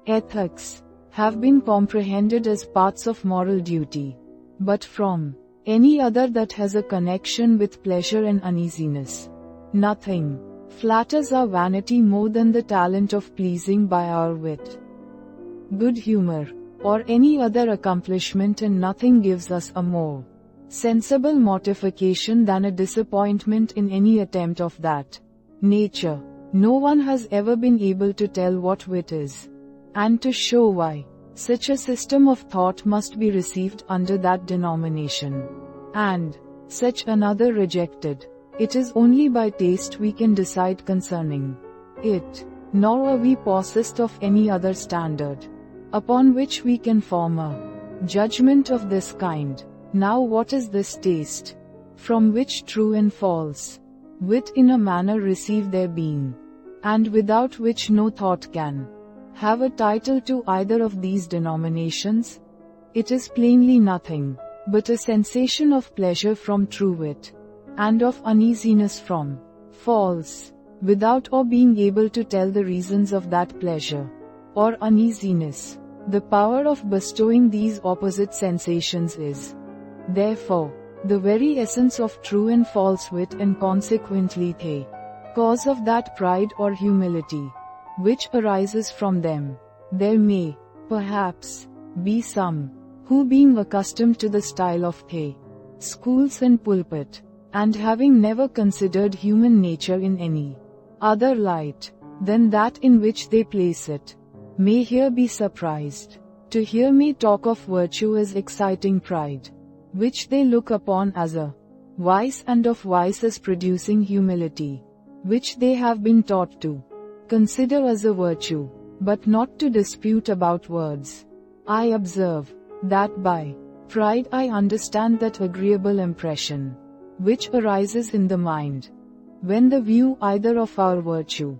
ethics, have been comprehended as parts of moral duty, but from any other that has a connection with pleasure and uneasiness. Nothing flatters our vanity more than the talent of pleasing by our wit, good humor, or any other accomplishment, and nothing gives us a more sensible mortification than a disappointment in any attempt of that nature. No one has ever been able to tell what wit is, and to show why such a system of thought must be received under that denomination, and such another rejected. It is only by taste we can decide concerning it, nor are we possessed of any other standard upon which we can form a judgment of this kind. Now what is this taste? from which true and false wit in a manner receive their being, and without which no thought can have a title to either of these denominations, it is plainly nothing but a sensation of pleasure from true wit, and of uneasiness from false, without or being able to tell the reasons of that pleasure or uneasiness. The power of bestowing these opposite sensations is, therefore, the very essence of true and false wit, and consequently the cause of that pride or humility which arises from them. There may, perhaps, be some who, being accustomed to the style of the schools and pulpit, and having never considered human nature in any other light than that in which they place it, may here be surprised to hear me talk of virtue as exciting pride, which they look upon as a vice, and of vice as producing humility, which they have been taught to consider as a virtue, but not to dispute about words. I observe that by pride I understand that agreeable impression which arises in the mind when the view either of our virtue,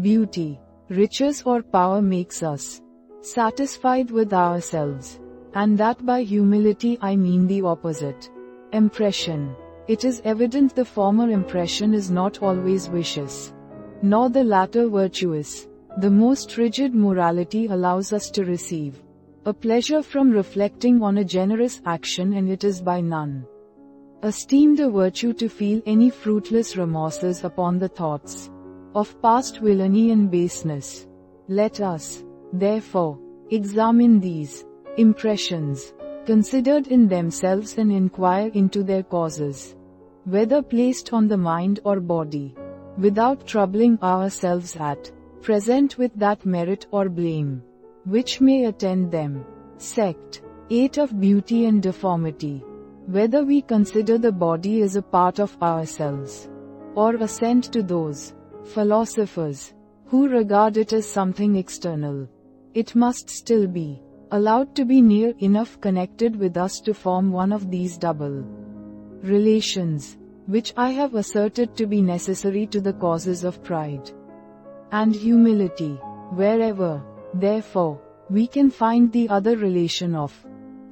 beauty, riches or power makes us satisfied with ourselves, and that by humility I mean the opposite impression. It is evident the former impression is not always vicious, nor the latter virtuous. The most rigid morality allows us to receive a pleasure from reflecting on a generous action, and it is by none esteemed a virtue to feel any fruitless remorses upon the thoughts of past villainy and baseness. Let us, therefore, examine these impressions, considered in themselves, and inquire into their causes, whether placed on the mind or body, without troubling ourselves at present with that merit or blame which may attend them. Sect 8 of Beauty and Deformity. Whether we consider the body as a part of ourselves, or assent to those philosophers who regard it as something external, it must still be allowed to be near enough connected with us to form one of these double relations, which I have asserted to be necessary to the causes of pride and humility. Wherever, therefore, we can find the other relation of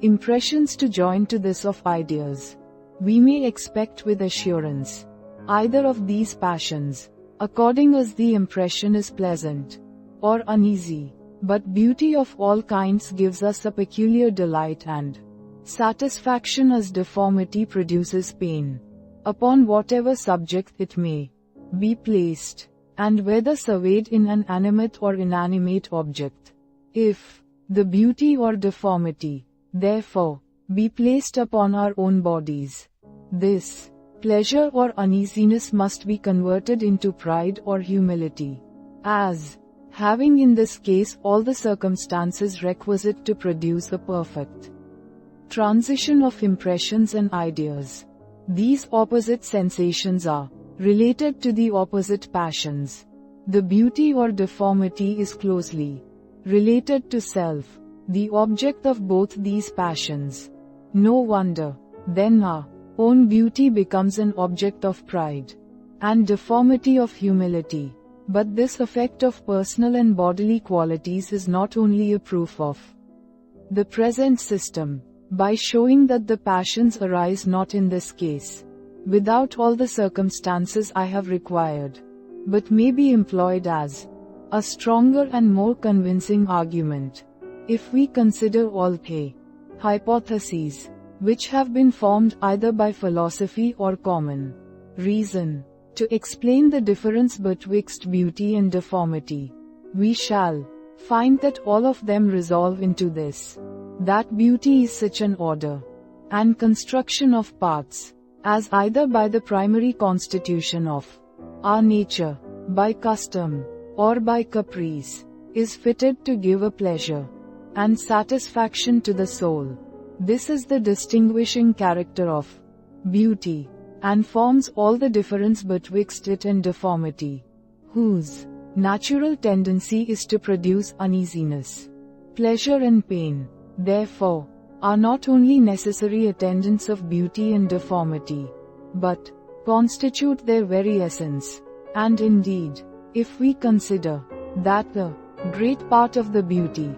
impressions to join to this of ideas, we may expect with assurance either of these passions, according as the impression is pleasant or uneasy. But beauty of all kinds gives us a peculiar delight and satisfaction, as deformity produces pain, upon whatever subject it may be placed, and whether surveyed in an animate or inanimate object. If the beauty or deformity, therefore, be placed upon our own bodies, this pleasure or uneasiness must be converted into pride or humility, as having in this case all the circumstances requisite to produce a perfect transition of impressions and ideas. These opposite sensations are related to the opposite passions. The beauty or deformity is closely related to self, the object of both these passions. No wonder, then, our own beauty becomes an object of pride, and deformity of humility. But this effect of personal and bodily qualities is not only a proof of the present system, by showing that the passions arise not in this case without all the circumstances I have required, but may be employed as a stronger and more convincing argument, if we consider all the hypotheses which have been formed either by philosophy or common reason to explain the difference betwixt beauty and deformity. We shall find that all of them resolve into this, that beauty is such an order and construction of parts, as either by the primary constitution of our nature, by custom, or by caprice, is fitted to give a pleasure and satisfaction to the soul. This is the distinguishing character of beauty, and forms all the difference betwixt it and deformity, whose natural tendency is to produce uneasiness. Pleasure and pain, therefore, are not only necessary attendants of beauty and deformity, but constitute their very essence. And indeed, if we consider that the great part of the beauty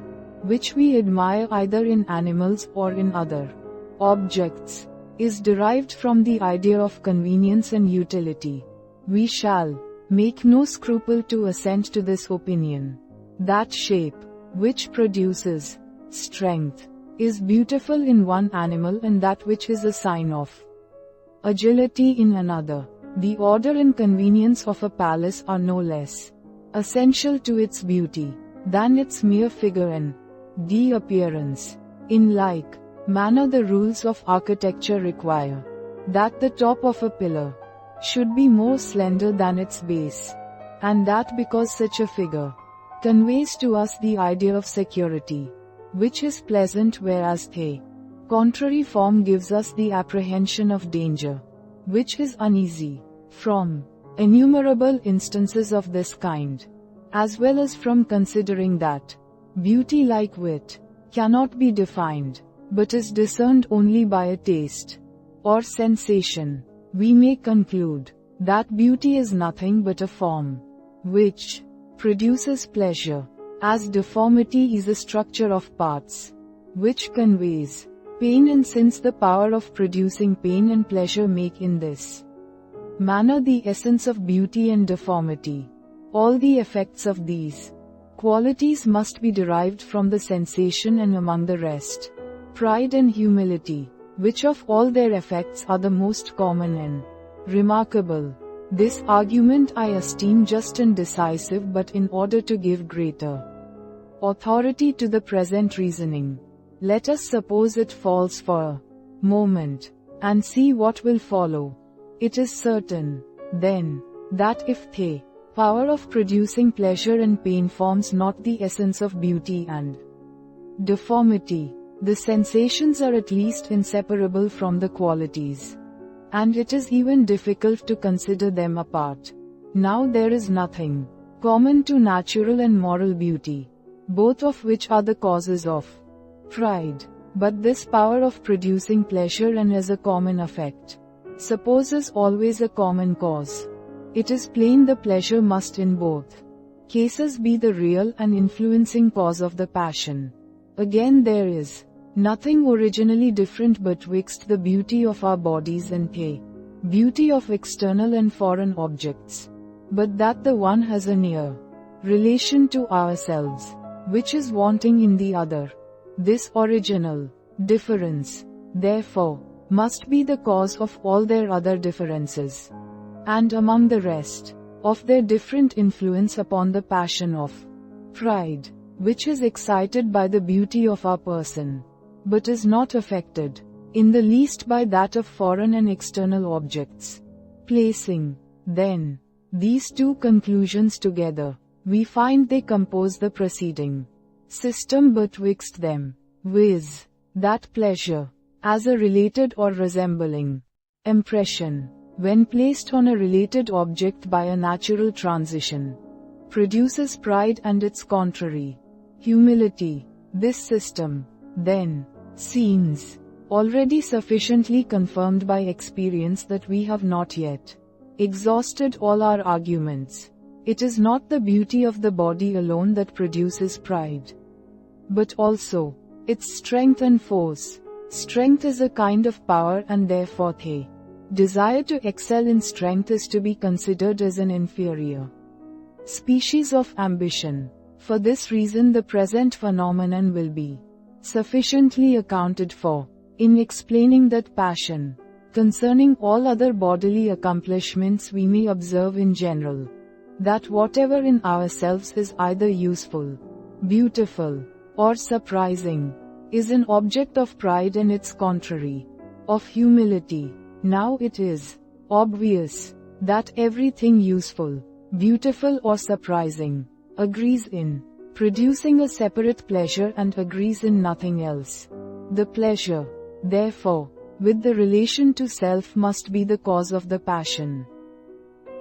which we admire either in animals or in other objects is derived from the idea of convenience and utility, we shall make no scruple to assent to this opinion. That shape which produces strength is beautiful in one animal, and that which is a sign of agility in another. The order and convenience of a palace are no less essential to its beauty than its mere figure and appearance. In like manner, the rules of architecture require that the top of a pillar should be more slender than its base, and that because such a figure conveys to us the idea of security, which is pleasant, whereas the contrary form gives us the apprehension of danger, which is uneasy. From innumerable instances of this kind, as well as from considering that beauty, like wit, cannot be defined, but is discerned only by a taste or sensation, we may conclude that beauty is nothing but a form which produces pleasure, as deformity is a structure of parts which conveys pain, and since the power of producing pain and pleasure make in this manner the essence of beauty and deformity, all the effects of these qualities must be derived from the sensation, and among the rest, pride and humility, which of all their effects are the most common and remarkable. This argument I esteem just and decisive, but in order to give greater authority to the present reasoning, let us suppose it false for a moment, and see what will follow. It is certain, then, that if the power of producing pleasure and pain forms not the essence of beauty and deformity, the sensations are at least inseparable from the qualities, and it is even difficult to consider them apart. Now there is nothing common to natural and moral beauty, both of which are the causes of pride, but this power of producing pleasure and as a common effect supposes always a common cause. It is plain the pleasure must in both cases be the real and influencing cause of the passion. Again, there is nothing originally different betwixt the beauty of our bodies and the beauty of external and foreign objects, but that the one has a near relation to ourselves, which is wanting in the other. This original difference, therefore, must be the cause of all their other differences, and among the rest, of their different influence upon the passion of pride, which is excited by the beauty of our person, but is not affected in the least by that of foreign and external objects. Placing, then, these two conclusions together, we find they compose the preceding system betwixt them, viz., that pleasure, as a related or resembling impression, when placed on a related object by a natural transition, produces pride, and its contrary, humility. This system, then, seems already sufficiently confirmed by experience that we have not yet exhausted all our arguments. It is not the beauty of the body alone that produces pride, but also its strength and force. Strength is a kind of power, and therefore the desire to excel in strength is to be considered as an inferior species of ambition. For this reason the present phenomenon will be sufficiently accounted for in explaining that passion. Concerning all other bodily accomplishments we may observe in general, that whatever in ourselves is either useful, beautiful, or surprising, is an object of pride, and its contrary, of humility. Now it is obvious that everything useful, beautiful, or surprising agrees in producing a separate pleasure and agrees in nothing else. The pleasure, therefore, with the relation to self must be the cause of the passion.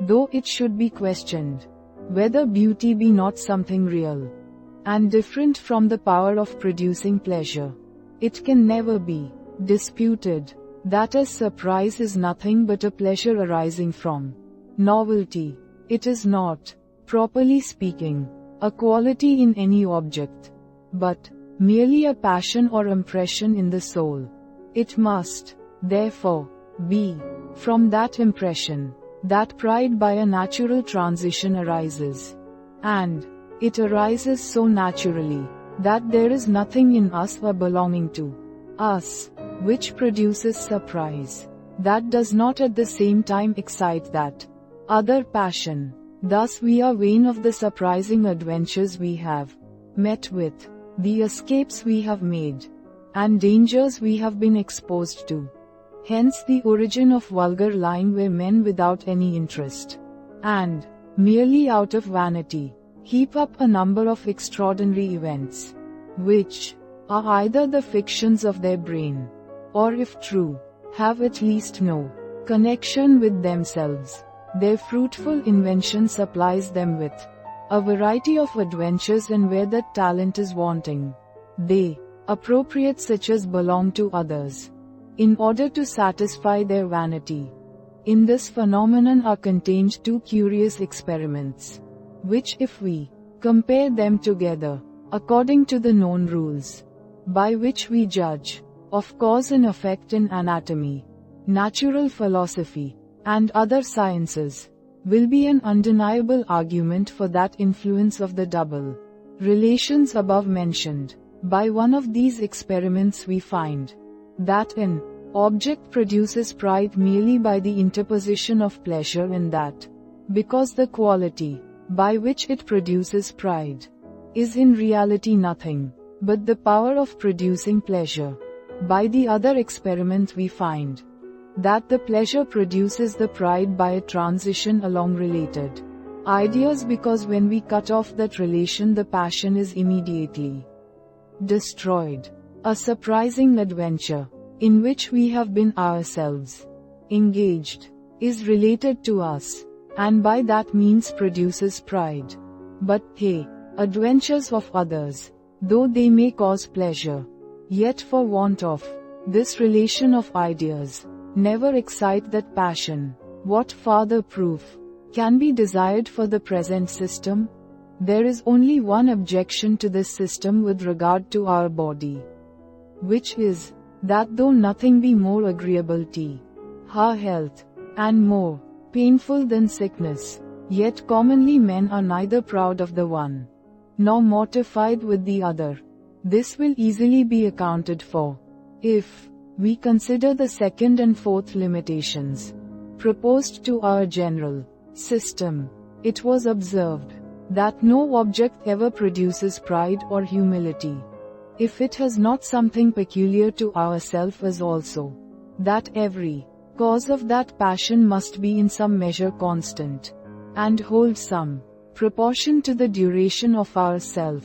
Though it should be questioned whether beauty be not something real and different from the power of producing pleasure, it can never be disputed that as surprise is nothing but a pleasure arising from novelty. It is not, properly speaking, a quality in any object, but merely a passion or impression in the soul. It must, therefore, be from that impression that pride by a natural transition arises. And it arises so naturally that there is nothing in us or belonging to us which produces surprise that does not at the same time excite that other passion. Thus we are vain of the surprising adventures we have met with, the escapes we have made, and dangers we have been exposed to. Hence the origin of vulgar lying, where men without any interest, and merely out of vanity, heap up a number of extraordinary events, which are either the fictions of their brain, or if true, have at least no connection with themselves. Their fruitful invention supplies them with a variety of adventures, and where that talent is wanting, they appropriate such as belong to others, in order to satisfy their vanity. In this phenomenon are contained two curious experiments, which if we compare them together, according to the known rules, by which we judge of cause and effect in anatomy, natural philosophy, and other sciences, will be an undeniable argument for that influence of the double relations above mentioned. By one of these experiments we find that an object produces pride merely by the interposition of pleasure in that, because the quality by which it produces pride is in reality nothing but the power of producing pleasure. By the other experiment we find that the pleasure produces the pride by a transition along related ideas, because when we cut off that relation the passion is immediately destroyed. A surprising adventure, in which we have been ourselves engaged, is related to us, and by that means produces pride. But hey, adventures of others, though they may cause pleasure, yet for want of this relation of ideas, never excite that passion. What farther proof can be desired for the present system? There is only one objection to this system with regard to our body, which is, that though nothing be more agreeable to our health, and more painful than sickness, yet commonly men are neither proud of the one, nor mortified with the other. This will easily be accounted for, if we consider the second and fourth limitations proposed to our general system. It was observed that no object ever produces pride or humility, if it has not something peculiar to ourself, as also that every cause of that passion must be in some measure constant, and hold some proportion to the duration of our self,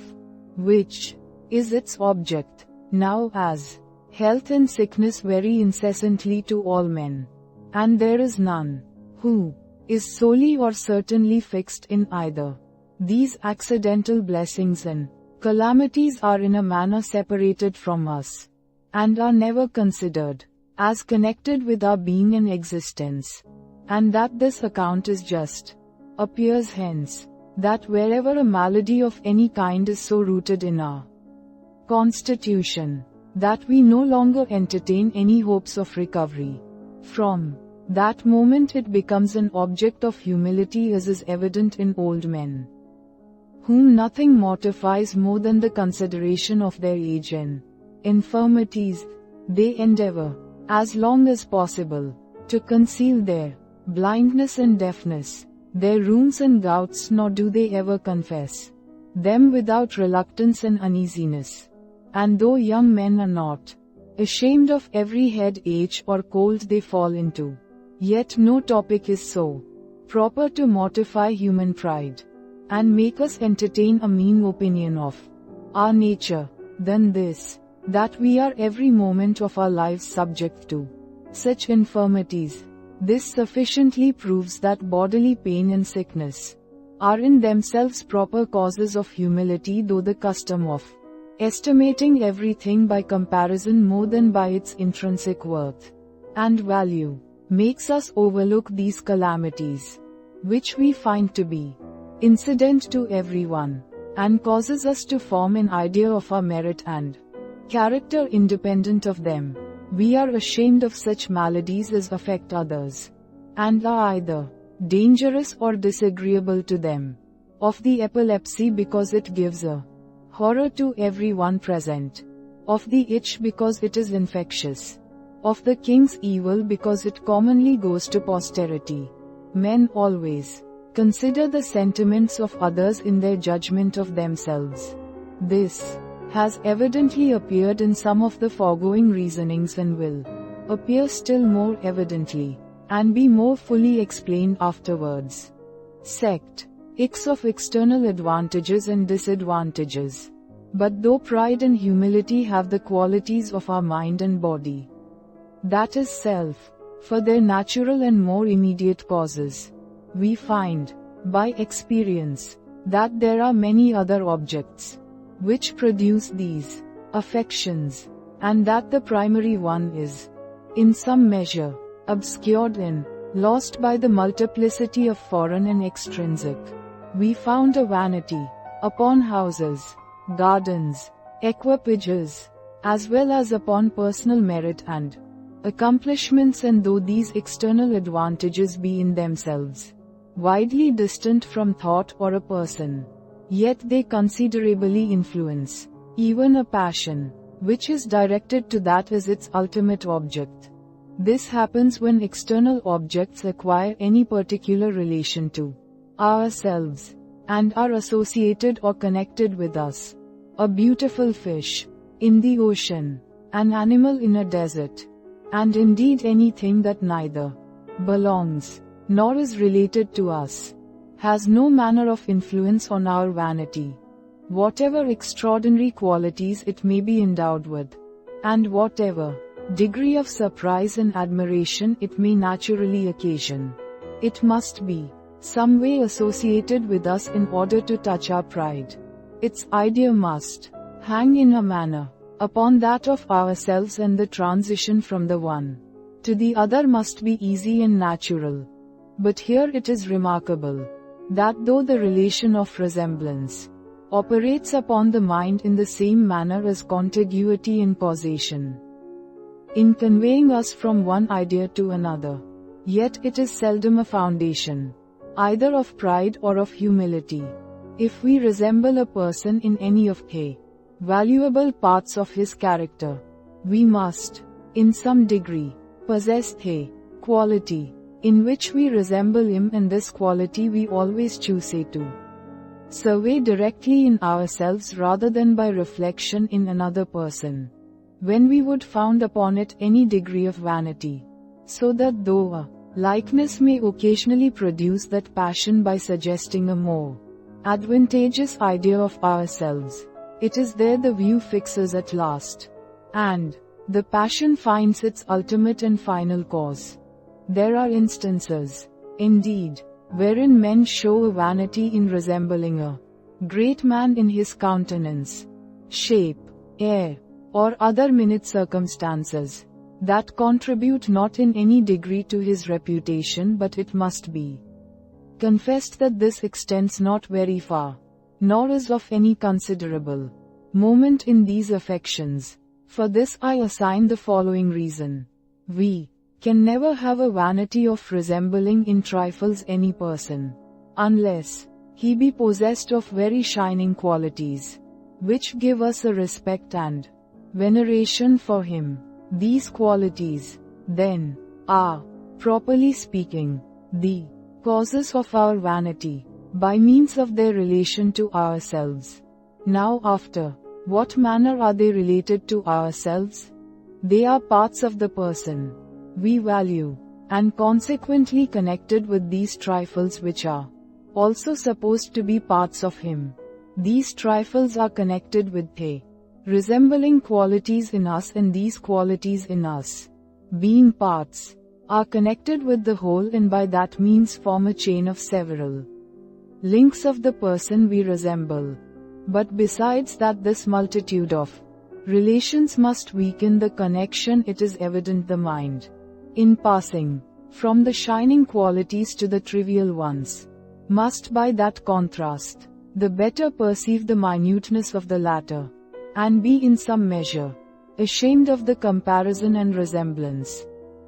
which is its object. Now as health and sickness vary incessantly to all men, and there is none who is solely or certainly fixed in either, these accidental blessings and calamities are in a manner separated from us, and are never considered as connected with our being and existence. And that this account is just, appears hence, that wherever a malady of any kind is so rooted in our constitution, that we no longer entertain any hopes of recovery from that moment, it becomes an object of humility, as is evident in old men, whom nothing mortifies more than the consideration of their age and infirmities. They endeavor, as long as possible, to conceal their blindness and deafness, their rheums and gouts, nor do they ever confess them without reluctance and uneasiness. And though young men are not ashamed of every headache or cold they fall into, yet no topic is so proper to mortify human pride, and make us entertain a mean opinion of our nature, than this, that we are every moment of our lives subject to such infirmities. This sufficiently proves that bodily pain and sickness are in themselves proper causes of humility, though the custom of estimating everything by comparison more than by its intrinsic worth and value, makes us overlook these calamities, which we find to be incident to everyone, and causes us to form an idea of our merit and character independent of them. We are ashamed of such maladies as affect others, and are either dangerous or disagreeable to them. Of the epilepsy because it gives a horror to everyone present. Of the itch because it is infectious. Of the king's evil because it commonly goes to posterity. Men always consider the sentiments of others in their judgment of themselves. This has evidently appeared in some of the foregoing reasonings and will appear still more evidently, and be more fully explained afterwards. Sect X of external advantages and disadvantages. But though pride and humility have the qualities of our mind and body, that is self, for their natural and more immediate causes, we find, by experience, that there are many other objects, which produce these affections, and that the primary one is, in some measure, obscured and lost by the multiplicity of foreign and extrinsic. We found a vanity upon houses, gardens, equipages, as well as upon personal merit and accomplishments, and though these external advantages be in themselves widely distant from thought or a person, yet they considerably influence even a passion, which is directed to that as its ultimate object. This happens when external objects acquire any particular relation to ourselves, and are associated or connected with us. A beautiful fish in the ocean, an animal in a desert, and indeed anything that neither belongs nor is related to us, has no manner of influence on our vanity, whatever extraordinary qualities it may be endowed with, and whatever degree of surprise and admiration it may naturally occasion. It must be some way associated with us in order to touch our pride. Its idea must hang in a manner upon that of ourselves, and the transition from the one to the other must be easy and natural. But here it is remarkable that though the relation of resemblance operates upon the mind in the same manner as contiguity and causation, in conveying us from one idea to another, yet it is seldom a foundation, either of pride or of humility. If we resemble a person in any of the valuable parts of his character, we must, in some degree, possess the quality in which we resemble him, and this quality we always choose to survey directly in ourselves rather than by reflection in another person, when we would found upon it any degree of vanity, so that though a likeness may occasionally produce that passion by suggesting a more advantageous idea of ourselves, it is there the view fixes at last, and the passion finds its ultimate and final cause. There are instances, indeed, wherein men show a vanity in resembling a great man in his countenance, shape, air, or other minute circumstances, that contribute not in any degree to his reputation, but it must be confessed that this extends not very far, nor is of any considerable moment in these affections. For this I assign the following reason. We can never have a vanity of resembling in trifles any person, unless he be possessed of very shining qualities, which give us a respect and veneration for him. These qualities, then, are, properly speaking, the causes of our vanity, by means of their relation to ourselves. Now after what manner are they related to ourselves? They are parts of the person we value, and consequently connected with these trifles which are also supposed to be parts of him. These trifles are connected with the resembling qualities in us, and these qualities in us, being parts, are connected with the whole, and by that means form a chain of several links of the person we resemble. But besides that, this multitude of relations must weaken the connection. It is evident the mind in passing from the shining qualities to the trivial ones, must by that contrast the better perceive the minuteness of the latter, and be in some measure ashamed of the comparison and resemblance.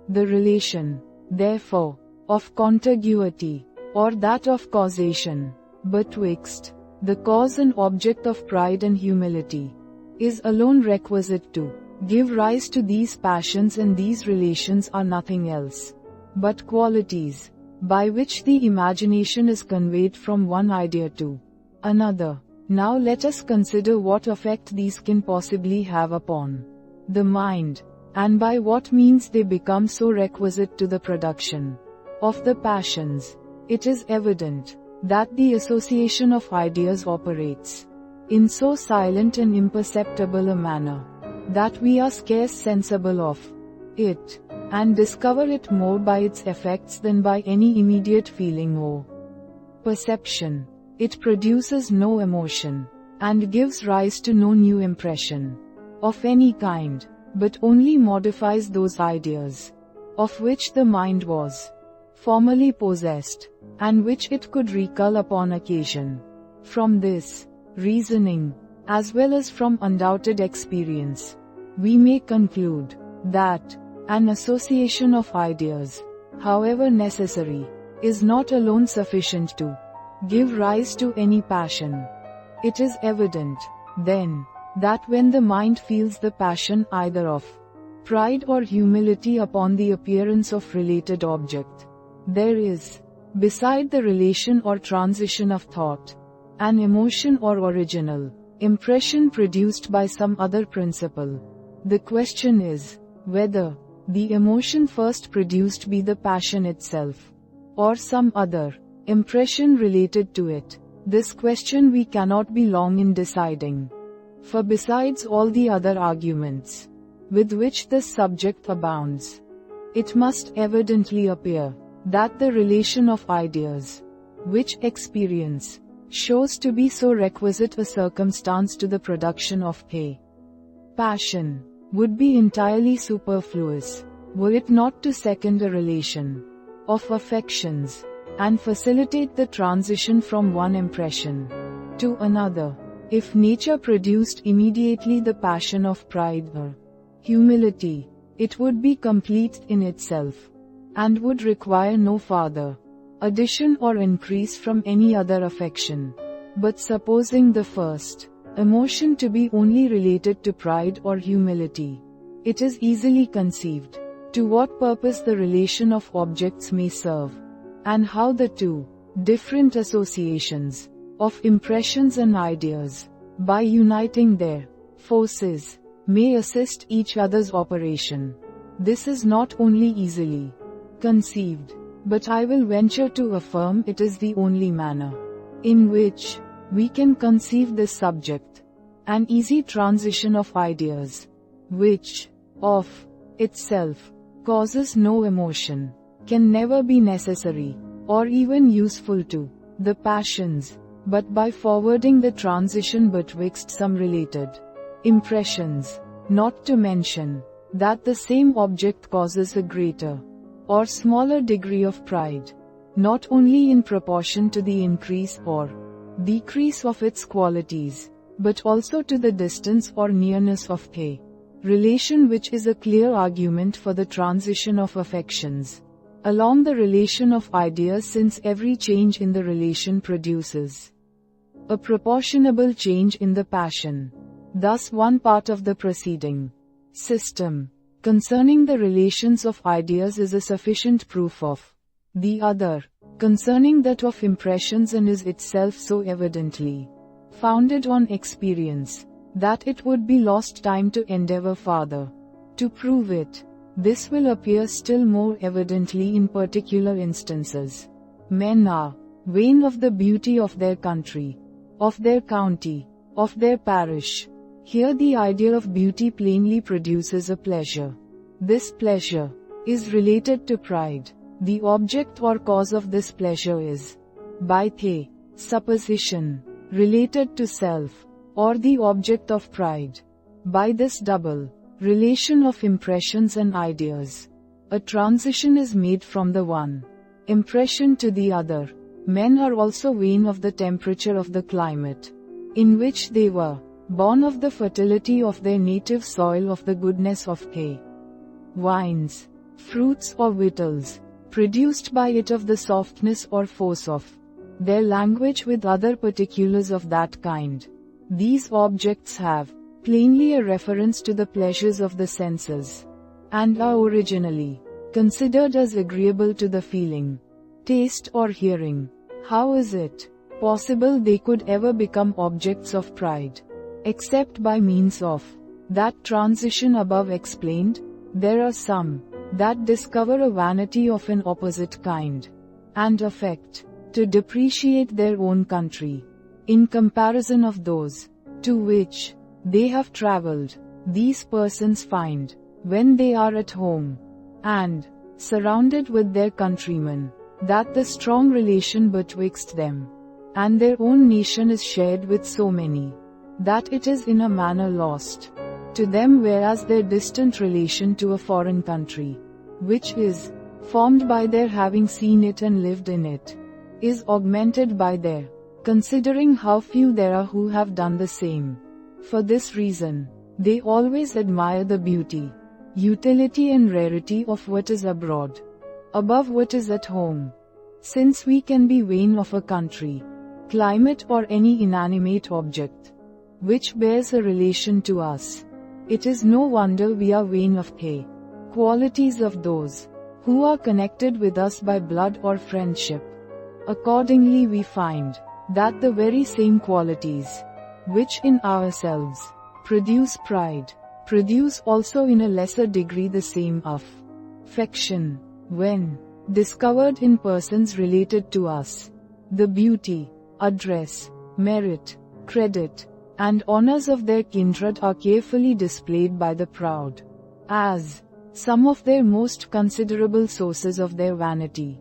The relation, therefore, of contiguity, or that of causation, betwixt the cause and object of pride and humility, is alone requisite to give rise to these passions, and these relations are nothing else but qualities by which the imagination is conveyed from one idea to another. Now let us consider what effect these can possibly have upon the mind, and by what means they become so requisite to the production of the passions. It is evident that the association of ideas operates in so silent and imperceptible a manner that we are scarce sensible of it, and discover it more by its effects than by any immediate feeling or perception. It produces no emotion, and gives rise to no new impression of any kind, but only modifies those ideas of which the mind was formerly possessed, and which it could recall upon occasion. From this reasoning, as well as from undoubted experience, we may conclude that an association of ideas, however necessary, is not alone sufficient to give rise to any passion. It is evident, then, that when the mind feels the passion either of pride or humility upon the appearance of related object, there is, beside the relation or transition of thought, an emotion or original impression produced by some other principle. The question is, whether the emotion first produced be the passion itself, or some other impression related to it. This question we cannot be long in deciding. For besides all the other arguments with which this subject abounds, it must evidently appear that the relation of ideas, which experience shows to be so requisite a circumstance to the production of a passion, would be entirely superfluous, were it not to second a relation of affections, and facilitate the transition from one impression to another. If nature produced immediately the passion of pride or humility, it would be complete in itself, and would require no farther addition or increase from any other affection. But supposing the first emotion to be only related to pride or humility, it is easily conceived to what purpose the relation of objects may serve, and how the two different associations of impressions and ideas, by uniting their forces, may assist each other's operation. This is not only easily conceived, but I will venture to affirm it is the only manner in which we can conceive this subject. An easy transition of ideas, which, of itself, causes no emotion, can never be necessary, or even useful to the passions, but by forwarding the transition betwixt some related impressions, not to mention that the same object causes a greater or smaller degree of pride, not only in proportion to the increase or decrease of its qualities, but also to the distance or nearness of a relation, which is a clear argument for the transition of affections along the relation of ideas, since every change in the relation produces a proportionable change in the passion. Thus one part of the preceding system concerning the relations of ideas is a sufficient proof of the other concerning that of impressions, and is itself so evidently founded on experience that it would be lost time to endeavor farther to prove it. This will appear still more evidently in particular instances. Men are vain of the beauty of their country, of their county, of their parish. Here the ideal of beauty plainly produces a pleasure. This pleasure is related to pride. The object or cause of this pleasure is, by the supposition, related to self, or the object of pride. By this double relation of impressions and ideas, a transition is made from the one impression to the other. Men are also vain of the temperature of the climate in which they were born, of the fertility of their native soil, of the goodness of hay, wines, fruits or victuals produced by it, of the softness or force of their language, with other particulars of that kind. These objects have plainly a reference to the pleasures of the senses, and are originally considered as agreeable to the feeling, taste or hearing. How is it possible they could ever become objects of pride, except by means of that transition above explained? There are some that discover a vanity of an opposite kind, and affect to depreciate their own country in comparison of those to which they have traveled. These persons find, when they are at home and surrounded with their countrymen, that the strong relation betwixt them and their own nation is shared with so many, that it is in a manner lost to them, whereas their distant relation to a foreign country, which is formed by their having seen it and lived in it, is augmented by their considering how few there are who have done the same. For this reason, they always admire the beauty, utility and rarity of what is abroad, above what is at home. Since we can be vain of a country, climate or any inanimate object which bears a relation to us, it is no wonder we are vain of the qualities of those who are connected with us by blood or friendship. Accordingly, we find that the very same qualities which in ourselves produce pride, produce also in a lesser degree the same affection, when discovered in persons related to us. The beauty, address, merit, credit, and honors of their kindred are carefully displayed by the proud, as some of their most considerable sources of their vanity.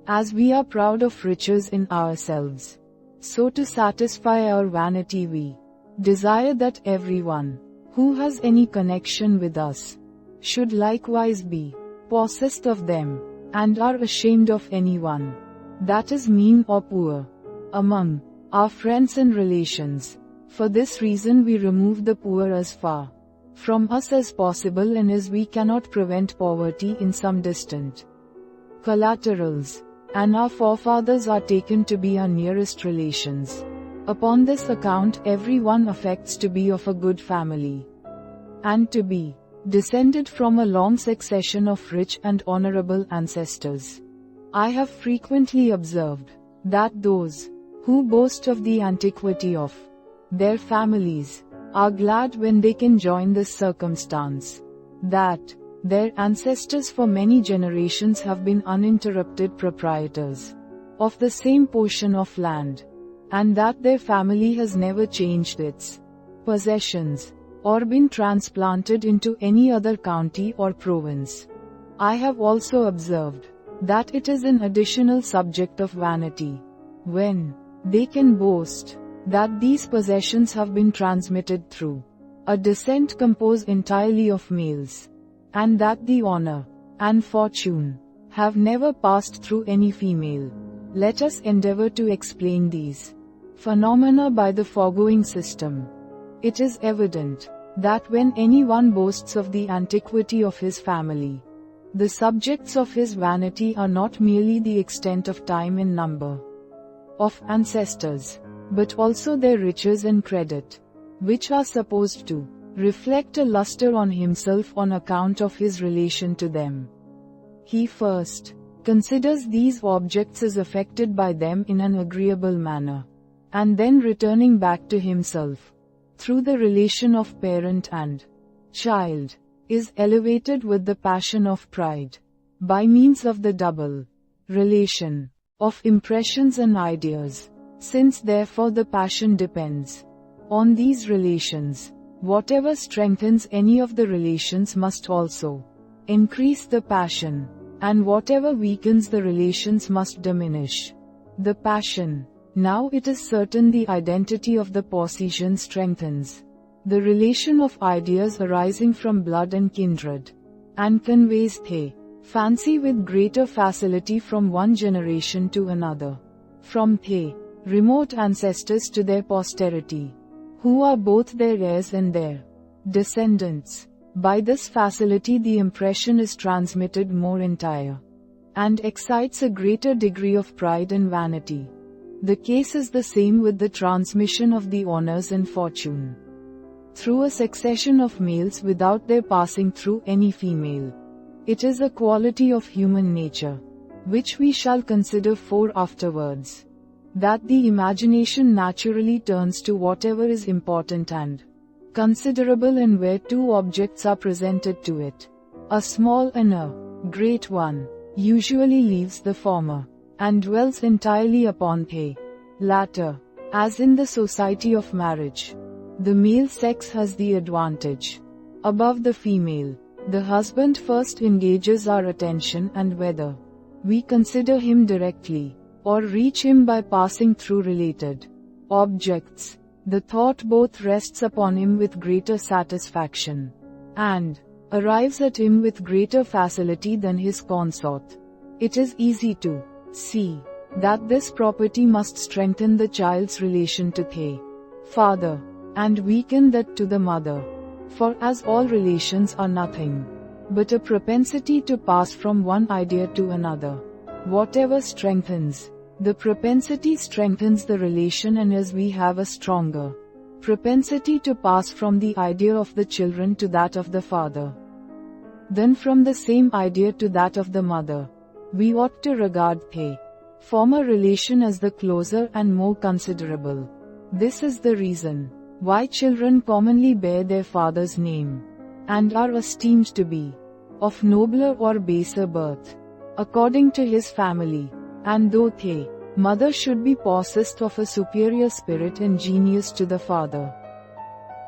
As we are proud of riches in ourselves, so to satisfy our vanity we desire that everyone who has any connection with us should likewise be possessed of them, and are ashamed of anyone that is mean or poor among our friends and relations. For this reason we remove the poor as far from us as possible, and as we cannot prevent poverty in some distant collaterals, and our forefathers are taken to be our nearest relations. Upon this account every one affects to be of a good family, and to be descended from a long succession of rich and honorable ancestors. I have frequently observed that those who boast of the antiquity of their families are glad when they can join this circumstance, that their ancestors for many generations have been uninterrupted proprietors of the same portion of land, and that their family has never changed its possessions, or been transplanted into any other county or province. I have also observed that it is an additional subject of vanity when they can boast that these possessions have been transmitted through a descent composed entirely of males, and that the honor and fortune have never passed through any female. Let us endeavor to explain these phenomena by the foregoing system. It is evident that when anyone boasts of the antiquity of his family, the subjects of his vanity are not merely the extent of time and number of ancestors, but also their riches and credit, which are supposed to reflect a luster on himself on account of his relation to them. He first considers these objects as affected by them in an agreeable manner, and then returning back to himself through the relation of parent and child, is elevated with the passion of pride, by means of the double relation of impressions and ideas. Since therefore the passion depends on these relations, whatever strengthens any of the relations must also increase the passion, and whatever weakens the relations must diminish the passion. Now it is certain the identity of the possession strengthens the relation of ideas arising from blood and kindred, and conveys the fancy with greater facility from one generation to another, from their remote ancestors to their posterity, who are both their heirs and their descendants. By this facility the impression is transmitted more entire, and excites a greater degree of pride and vanity. The case is the same with the transmission of the honors and fortune through a succession of males without their passing through any female. It is a quality of human nature, which we shall consider fore afterwards, that the imagination naturally turns to whatever is important and considerable, and where two objects are presented to it, a small and a great one, usually leaves the former, and dwells entirely upon the latter. As in the society of marriage, the male sex has the advantage above the female. The husband first engages our attention, and whether we consider him directly, or reach him by passing through related objects, the thought both rests upon him with greater satisfaction, and arrives at him with greater facility than his consort. It is easy to see that this property must strengthen the child's relation to the father, and weaken that to the mother. For as all relations are nothing but a propensity to pass from one idea to another, whatever strengthens the propensity strengthens the relation, and as we have a stronger propensity to pass from the idea of the children to that of the father, then from the same idea to that of the mother, we ought to regard the former relation as the closer and more considerable. This is the reason why children commonly bear their father's name, and are esteemed to be of nobler or baser birth, according to his family, and though the mother should be possessed of a superior spirit and genius to the father.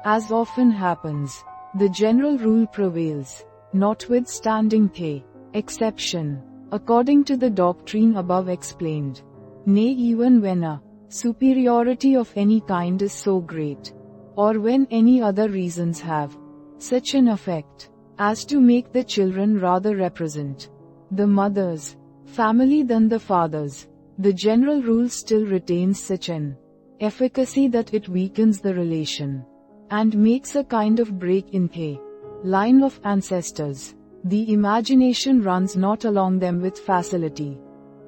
As often happens, the general rule prevails, notwithstanding the exception, according to the doctrine above explained. Nay, even when a superiority of any kind is so great, or when any other reasons have such an effect as to make the children rather represent the mother's family than the father's, the general rule still retains such an efficacy that it weakens the relation, and makes a kind of break in the line of ancestors. The imagination runs not along them with facility,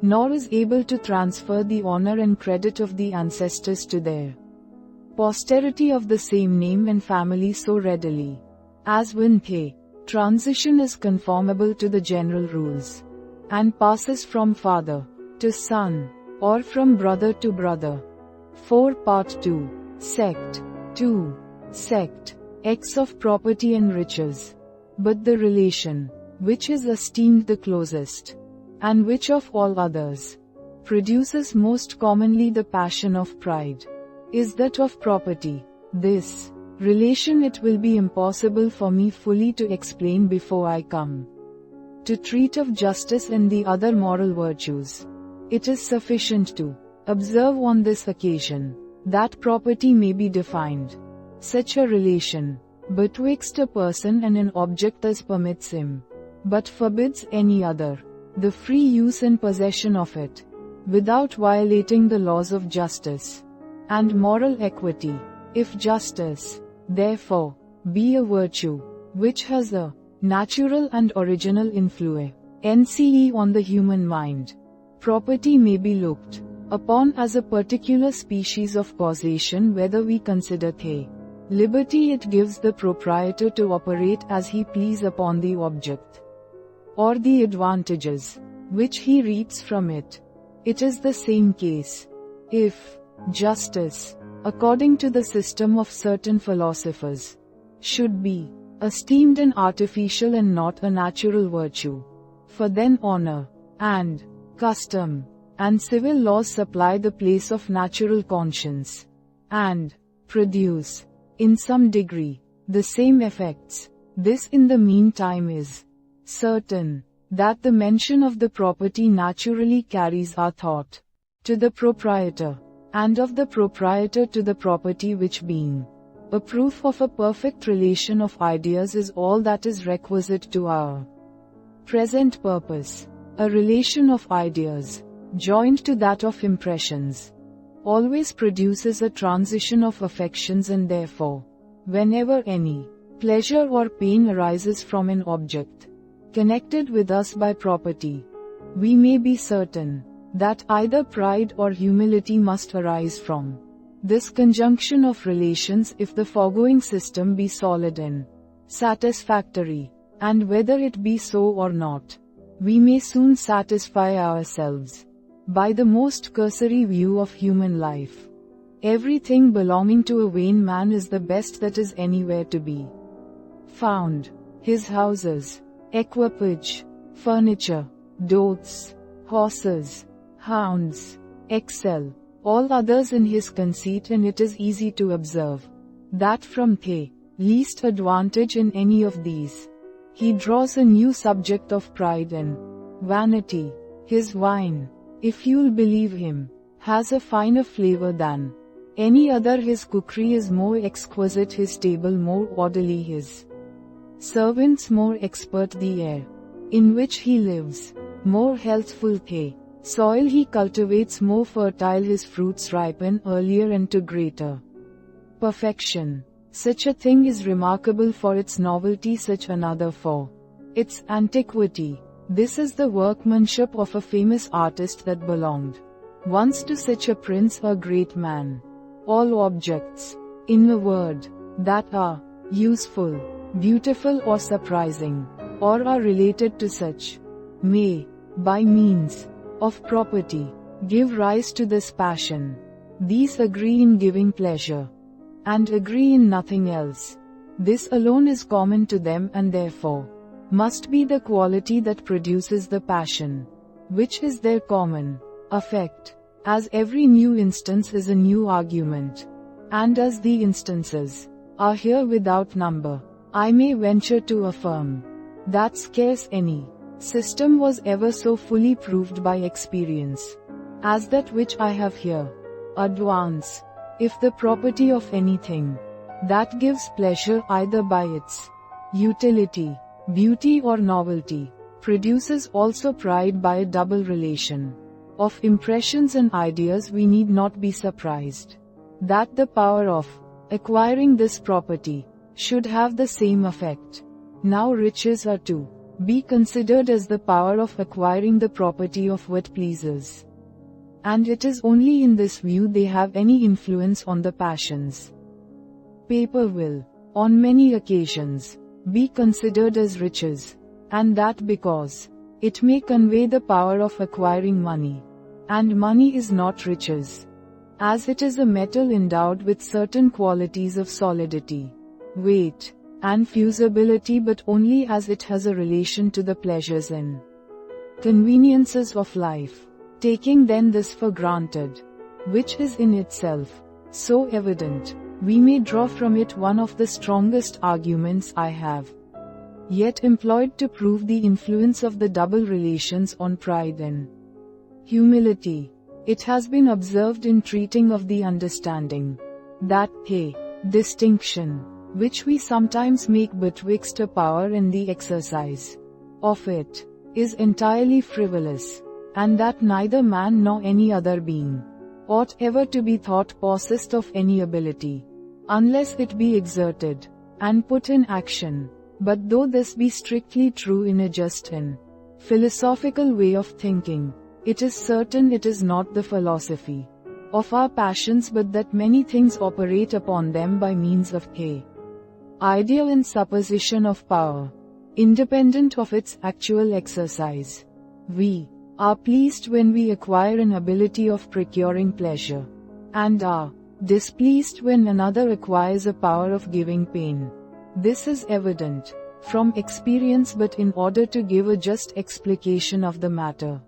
nor is able to transfer the honor and credit of the ancestors to their posterity of the same name and family so readily, as when the transition is conformable to the general rules, and passes from father to son, or from brother to brother. 4 Part 2. Sect 2. Sect X of property and riches. But the relation, which is esteemed the closest, and which of all others produces most commonly the passion of pride, is that of property. This relation it will be impossible for me fully to explain before I come to treat of justice and the other moral virtues. It is sufficient to observe on this occasion that property may be defined such a relation betwixt a person and an object as permits him, but forbids any other, the free use and possession of it, without violating the laws of justice and moral equity. If justice, therefore, be a virtue, which has a natural and original influence on the human mind, property may be looked upon as a particular species of causation, whether we consider the liberty it gives the proprietor to operate as he please upon the object, or the advantages which he reaps from it. It is the same case if justice, according to the system of certain philosophers, should be esteemed an artificial and not a natural virtue. For then honor, and custom, and civil laws supply the place of natural conscience, and produce, in some degree, the same effects. This in the meantime is certain, that the mention of the property naturally carries our thought to the proprietor, and of the proprietor to the property, which being a proof of a perfect relation of ideas is all that is requisite to our present purpose, a relation of ideas, joined to that of impressions, always produces a transition of affections, and therefore, whenever any pleasure or pain arises from an object connected with us by property, we may be certain that either pride or humility must arise from this conjunction of relations if the foregoing system be solid and satisfactory, and whether it be so or not, we may soon satisfy ourselves by the most cursory view of human life. Everything belonging to a vain man is the best that is anywhere to be found. His houses, equipage, furniture, dotes, horses, hounds, excel all others in his conceit, and it is easy to observe that from the least advantage in any of these, he draws a new subject of pride and vanity. His wine, if you'll believe him, has a finer flavor than any other. His cookery is more exquisite, his table more orderly, his servants more expert, the air in which he lives more healthful, the soil he cultivates more fertile, his fruits ripen earlier and to greater perfection. Such a thing is remarkable for its novelty, such another for its antiquity. This is the workmanship of a famous artist that belonged once to such a prince, a great man. All objects, in a word, that are useful, beautiful or surprising, or are related to such, may, by means of property, give rise to this passion. These agree in giving pleasure, and agree in nothing else. This alone is common to them, and therefore must be the quality that produces the passion, which is their common affect. As every new instance is a new argument, and as the instances are here without number, I may venture to affirm that scarce any system was ever so fully proved by experience as that which I have here advanced. If the property of anything that gives pleasure either by its utility, beauty or novelty, produces also pride by a double relation of impressions and ideas, we need not be surprised that the power of acquiring this property should have the same effect. Now riches are to be considered as the power of acquiring the property of what pleases, and it is only in this view they have any influence on the passions. Paper will, on many occasions, be considered as riches, and that because it may convey the power of acquiring money, and money is not riches, as it is a metal endowed with certain qualities of solidity, weight, and fusibility, but only as it has a relation to the pleasures and conveniences of life. Taking then this for granted, which is in itself so evident, we may draw from it one of the strongest arguments I have yet employed to prove the influence of the double relations on pride and humility. It has been observed in treating of the understanding that the distinction which we sometimes make betwixt a power and the exercise of it is entirely frivolous, and that neither man nor any other being ought ever to be thought possessed of any ability, unless it be exerted and put in action. But though this be strictly true in a just and philosophical way of thinking, it is certain it is not the philosophy of our passions, but that many things operate upon them by means of the ideal and supposition of power, independent of its actual exercise. We are pleased when we acquire an ability of procuring pleasure, and are displeased when another acquires a power of giving pain. This is evident from experience, but in order to give a just explication of the matter,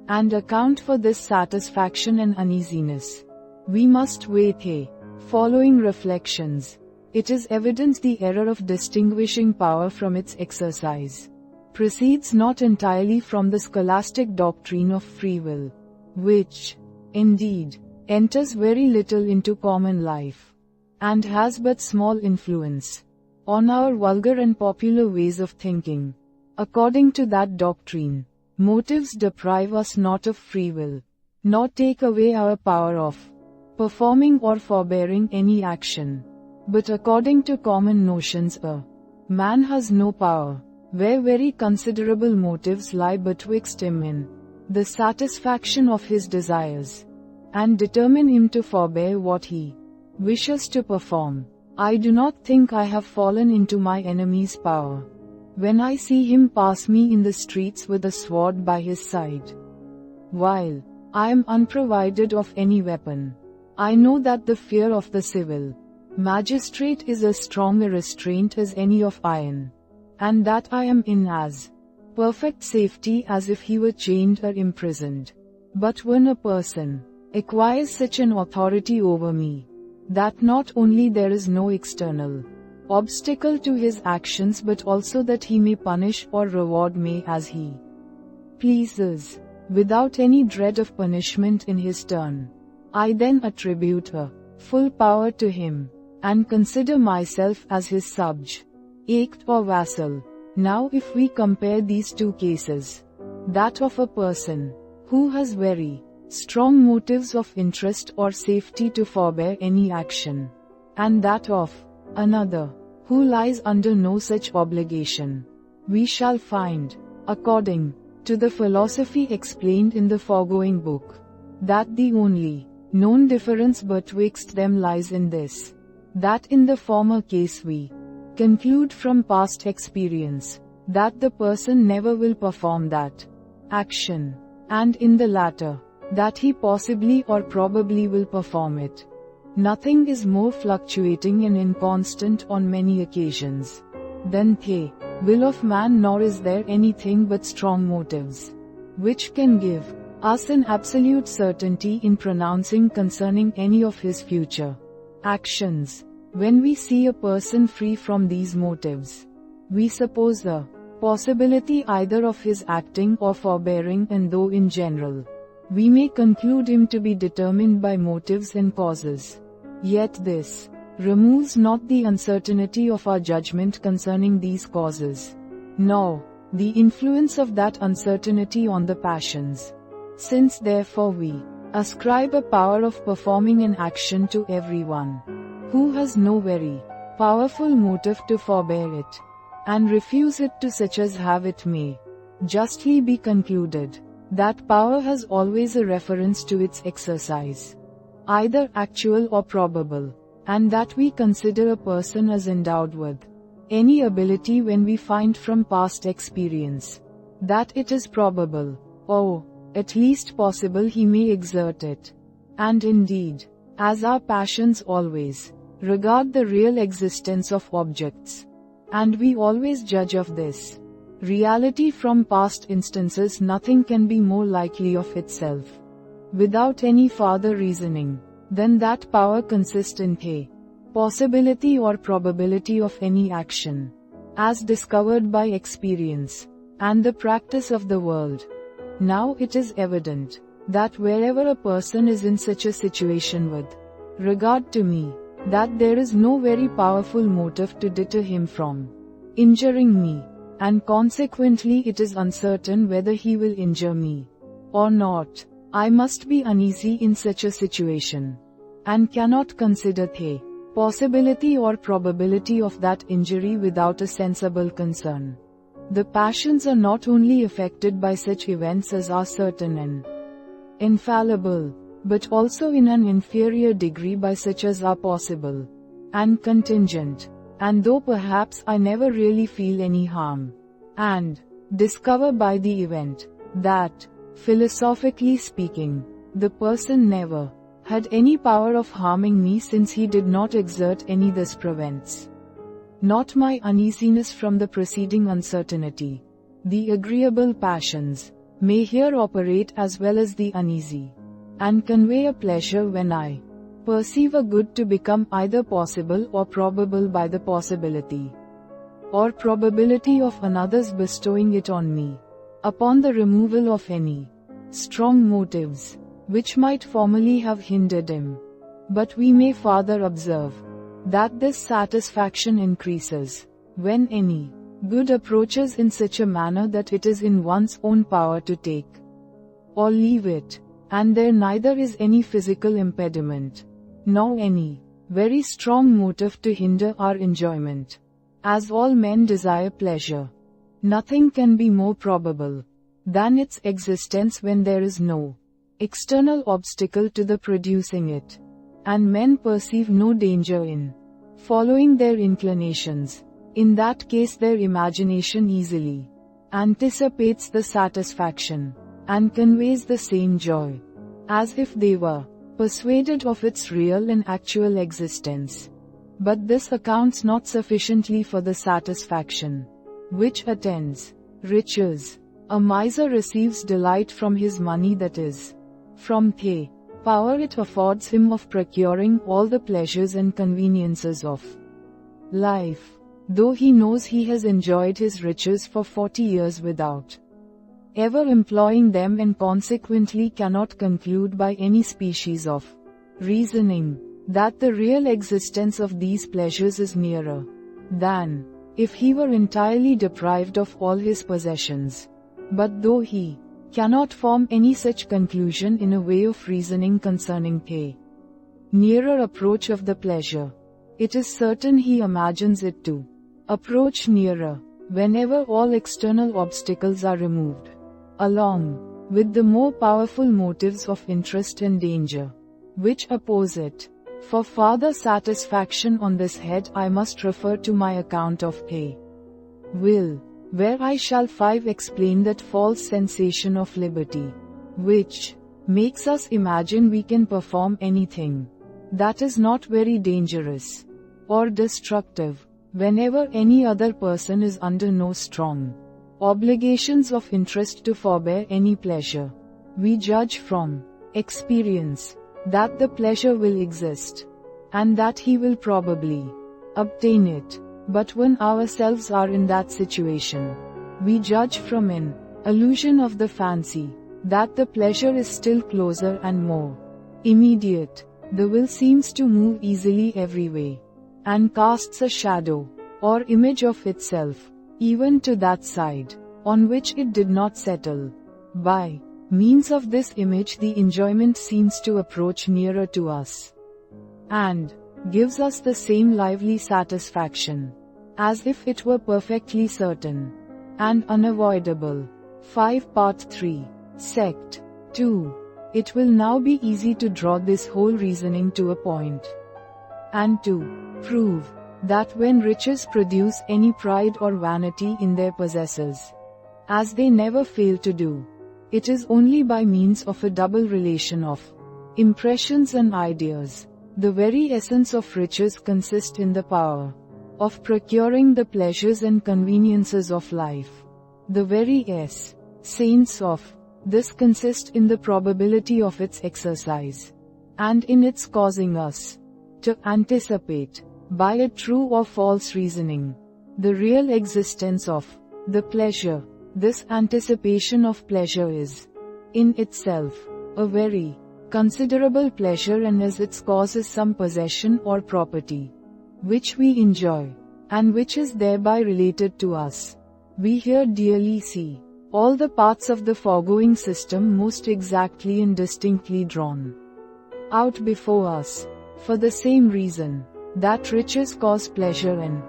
and account for this satisfaction and uneasiness, we must weigh the following reflections. It is evident the error of distinguishing power from its exercise proceeds not entirely from the scholastic doctrine of free will, which, indeed, enters very little into common life, and has but small influence on our vulgar and popular ways of thinking, According to that doctrine, motives deprive us not of free will, nor take away our power of performing or forbearing any action. But according to common notions, a man has no power, where very considerable motives lie betwixt him in the satisfaction of his desires, and determine him to forbear what he wishes to perform. I do not think I have fallen into my enemy's power, when I see him pass me in the streets with a sword by his side. While I am unprovided of any weapon, I know that the fear of the civil magistrate is as strong a restraint as any of iron, and that I am in as perfect safety as if he were chained or imprisoned. But when a person acquires such an authority over me, that not only there is no external obstacle to his actions but also that he may punish or reward me as he pleases, without any dread of punishment in his turn, I then attribute a full power to him, and consider myself as his subject or vassal. Now if we compare these two cases, that of a person who has very strong motives of interest or safety to forbear any action, and that of another who lies under no such obligation, we shall find, according to the philosophy explained in the foregoing book, that the only known difference betwixt them lies in this, that in the former case we conclude from past experience that the person never will perform that action, and in the latter, that he possibly or probably will perform it. Nothing is more fluctuating and inconstant on many occasions than the will of man, nor is there anything but strong motives, which can give us an absolute certainty in pronouncing concerning any of his future actions. When we see a person free from these motives, we suppose a possibility either of his acting or forbearing, and though in general we may conclude him to be determined by motives and causes, yet this removes not the uncertainty of our judgment concerning these causes, nor the influence of that uncertainty on the passions. Since therefore we ascribe a power of performing an action to everyone who has no very powerful motive to forbear it, and refuse it to such as have, it may justly be concluded that power has always a reference to its exercise, either actual or probable, and that we consider a person as endowed with any ability when we find from past experience that it is probable, or at least possible, he may exert it. And indeed, as our passions always regard the real existence of objects, and we always judge of this reality from past instances, nothing can be more likely of itself, without any farther reasoning, than that power consists in the possibility or probability of any action, as discovered by experience and the practice of the world. Now it is evident that wherever a person is in such a situation with regard to me, that there is no very powerful motive to deter him from injuring me, and consequently it is uncertain whether he will injure me or not. I must be uneasy in such a situation, and cannot consider the possibility or probability of that injury without a sensible concern. The passions are not only affected by such events as are certain and infallible, but also in an inferior degree by such as are possible and contingent, and though perhaps I never really feel any harm, and discover by the event that, philosophically speaking, the person never had any power of harming me, since he did not exert any. This prevents not my uneasiness from the preceding uncertainty. The agreeable passions may here operate as well as the uneasy, and convey a pleasure when I perceive a good to become either possible or probable by the possibility or probability of another's bestowing it on me, upon the removal of any strong motives which might formerly have hindered him. But we may farther observe that this satisfaction increases when any good approaches in such a manner that it is in one's own power to take or leave it, and there neither is any physical impediment, nor any very strong motive to hinder our enjoyment. As all men desire pleasure, nothing can be more probable than its existence when there is no external obstacle to the producing it, and men perceive no danger in following their inclinations. In that case their imagination easily anticipates the satisfaction, and conveys the same joy, as if they were persuaded of its real and actual existence. But this accounts not sufficiently for the satisfaction which attends riches. A miser receives delight from his money, that is, from the power it affords him of procuring all the pleasures and conveniences of life, though he knows he has enjoyed his riches for 40 years without ever employing them, and consequently cannot conclude by any species of reasoning that the real existence of these pleasures is nearer than if he were entirely deprived of all his possessions. But though he cannot form any such conclusion in a way of reasoning concerning the nearer approach of the pleasure, it is certain he imagines it to approach nearer whenever all external obstacles are removed, along with the more powerful motives of interest and danger, which oppose it. For farther satisfaction on this head I must refer to my account of the will, where I shall 5 explain that false sensation of liberty, which makes us imagine we can perform anything that is not very dangerous or destructive, whenever any other person is under no strong obligations of interest to forbear any pleasure. We judge from experience that the pleasure will exist, and that he will probably obtain it. But when ourselves are in that situation, we judge from an illusion of the fancy that the pleasure is still closer and more immediate. The will seems to move easily every way, and casts a shadow or image of itself, even to that side on which it did not settle. By means of this image the enjoyment seems to approach nearer to us, and gives us the same lively satisfaction, as if it were perfectly certain and unavoidable. 5 Part 3. Sect 2. It will now be easy to draw this whole reasoning to a point, and to prove that when riches produce any pride or vanity in their possessors, as they never fail to do, it is only by means of a double relation of impressions and ideas. The very essence of riches consists in the power of procuring the pleasures and conveniences of life. The very essence of this consists in the probability of its exercise, and in its causing us to anticipate, by a true or false reasoning, the real existence of the pleasure. This anticipation of pleasure is, in itself, a very considerable pleasure, and as its cause is some possession or property, which we enjoy, and which is thereby related to us. We here dearly see all the parts of the foregoing system most exactly and distinctly drawn out before us, for the same reason that riches cause pleasure and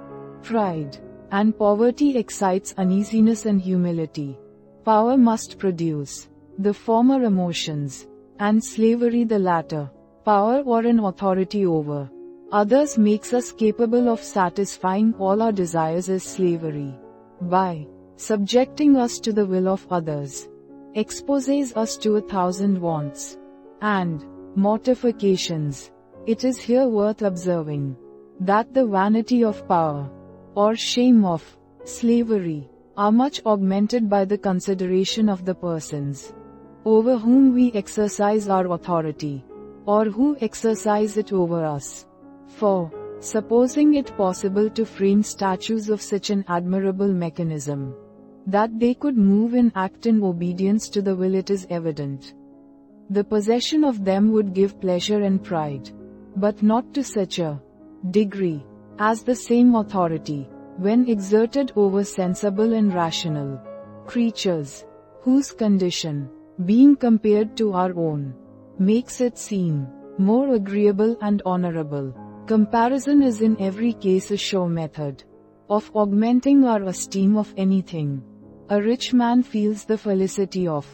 pride, and poverty excites uneasiness and humility. Power must produce the former emotions, and slavery the latter. Power or an authority over others makes us capable of satisfying all our desires as slavery. By subjecting us to the will of others, exposes us to 1,000 wants and mortifications. It is here worth observing that the vanity of power, or shame of slavery, are much augmented by the consideration of the persons over whom we exercise our authority, or who exercise it over us. For, supposing it possible to frame statues of such an admirable mechanism, that they could move and act in obedience to the will, it is evident the possession of them would give pleasure and pride, but not to such a degree as the same authority when exerted over sensible and rational creatures, whose condition, being compared to our own, makes it seem more agreeable and honorable. Comparison is in every case a sure method of augmenting our esteem of anything. A rich man feels the felicity of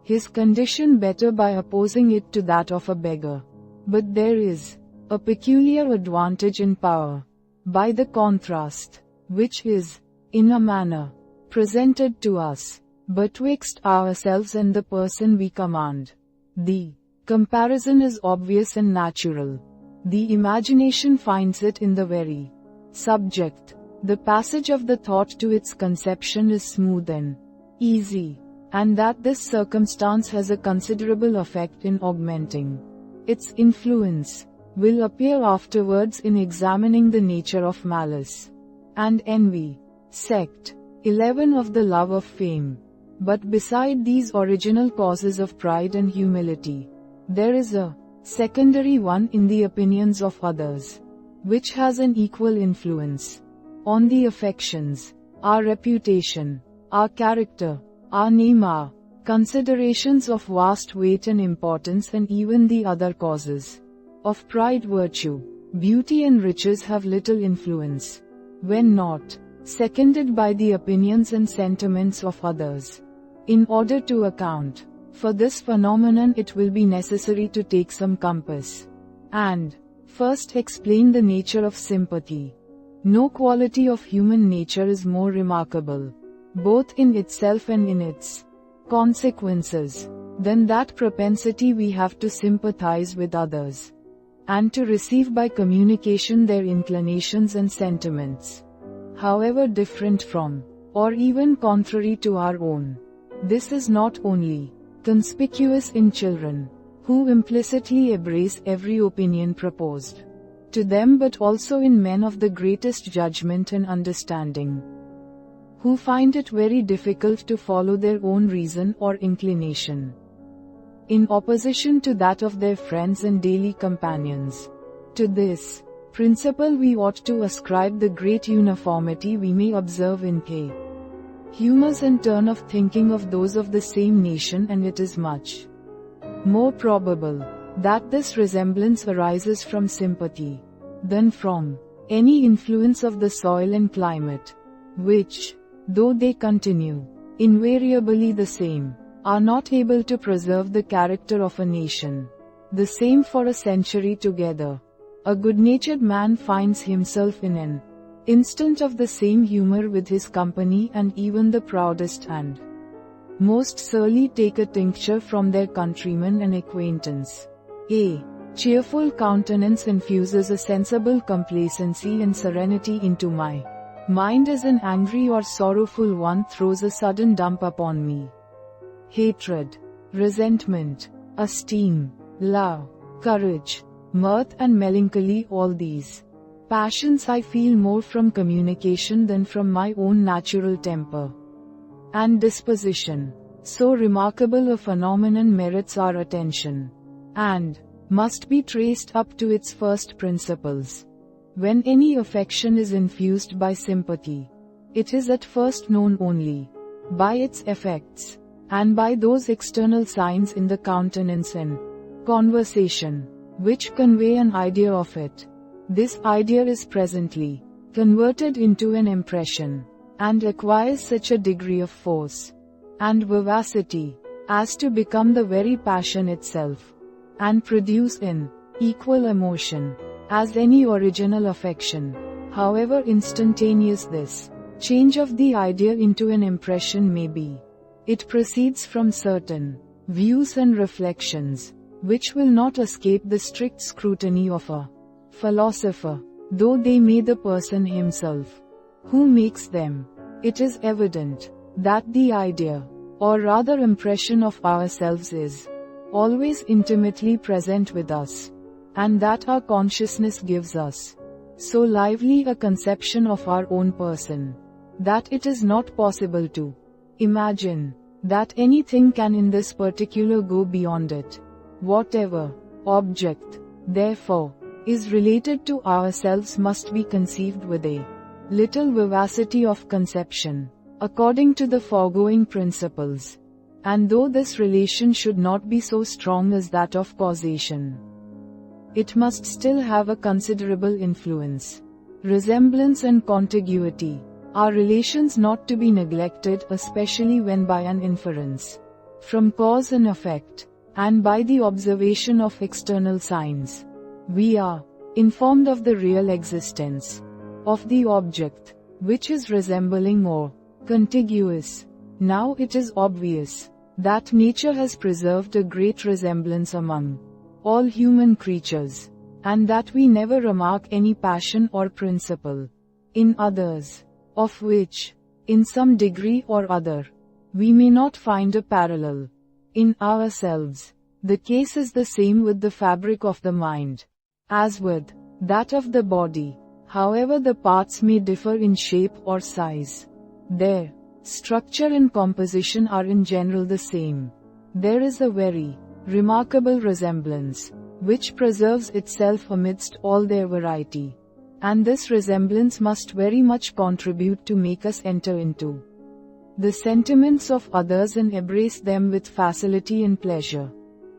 his condition better by opposing it to that of a beggar. But there is a peculiar advantage in power, by the contrast, which is, in a manner, presented to us, betwixt ourselves and the person we command. The comparison is obvious and natural. The imagination finds it in the very subject. The passage of the thought to its conception is smooth and easy, and that this circumstance has a considerable effect in augmenting its influence will appear afterwards in examining the nature of malice and envy. Sect 11 of the love of fame. But beside these original causes of pride and humility, there is a secondary one in the opinions of others, which has an equal influence on the affections, our reputation, our character, our name, our considerations of vast weight and importance, and even the other causes of pride. Virtue, beauty and riches have little influence, when not seconded by the opinions and sentiments of others. In order to account for this phenomenon, it will be necessary to take some compass, and first explain the nature of sympathy. No quality of human nature is more remarkable, both in itself and in its consequences, than that propensity we have to sympathize with others, and to receive by communication their inclinations and sentiments, however different from, or even contrary to our own. This is not only conspicuous in children, who implicitly embrace every opinion proposed to them, but also in men of the greatest judgment and understanding, who find it very difficult to follow their own reason or inclination, in opposition to that of their friends and daily companions. To this principle we ought to ascribe the great uniformity we may observe in humors and turn of thinking of those of the same nation, and it is much more probable that this resemblance arises from sympathy than from any influence of the soil and climate, which, though they continue invariably the same, are not able to preserve the character of a nation the same for a century together. A good-natured man finds himself in an instant of the same humor with his company, and even the proudest and most surly take a tincture from their countrymen and acquaintance. A cheerful countenance infuses a sensible complacency and serenity into my mind, as an angry or sorrowful one throws a sudden dump upon me. Hatred, resentment, esteem, love, courage, mirth and melancholy, all these passions I feel more from communication than from my own natural temper and disposition. So remarkable a phenomenon merits our attention, and must be traced up to its first principles. When any affection is infused by sympathy, it is at first known only by its effects, and by those external signs in the countenance and conversation, which convey an idea of it. This idea is presently converted into an impression, and acquires such a degree of force and vivacity as to become the very passion itself, and produce in equal emotion as any original affection. However instantaneous this change of the idea into an impression may be, it proceeds from certain views and reflections, which will not escape the strict scrutiny of a philosopher, though they may the person himself who makes them. It is evident that the idea, or rather impression of ourselves, is always intimately present with us, and that our consciousness gives us so lively a conception of our own person, that it is not possible to imagine that anything can in this particular go beyond it. Whatever object, therefore, is related to ourselves must be conceived with a little vivacity of conception, according to the foregoing principles. And though this relation should not be so strong as that of causation, it must still have a considerable influence. Resemblance and contiguity are relations not to be neglected, especially when by an inference from cause and effect, and by the observation of external signs, we are informed of the real existence of the object, which is resembling or contiguous. Now it is obvious that nature has preserved a great resemblance among all human creatures, and that we never remark any passion or principle in others, of which, in some degree or other, we may not find a parallel in ourselves. The case is the same with the fabric of the mind as with that of the body. However the parts may differ in shape or size, their structure and composition are in general the same. There is a very remarkable resemblance, which preserves itself amidst all their variety. And this resemblance must very much contribute to make us enter into the sentiments of others and embrace them with facility and pleasure.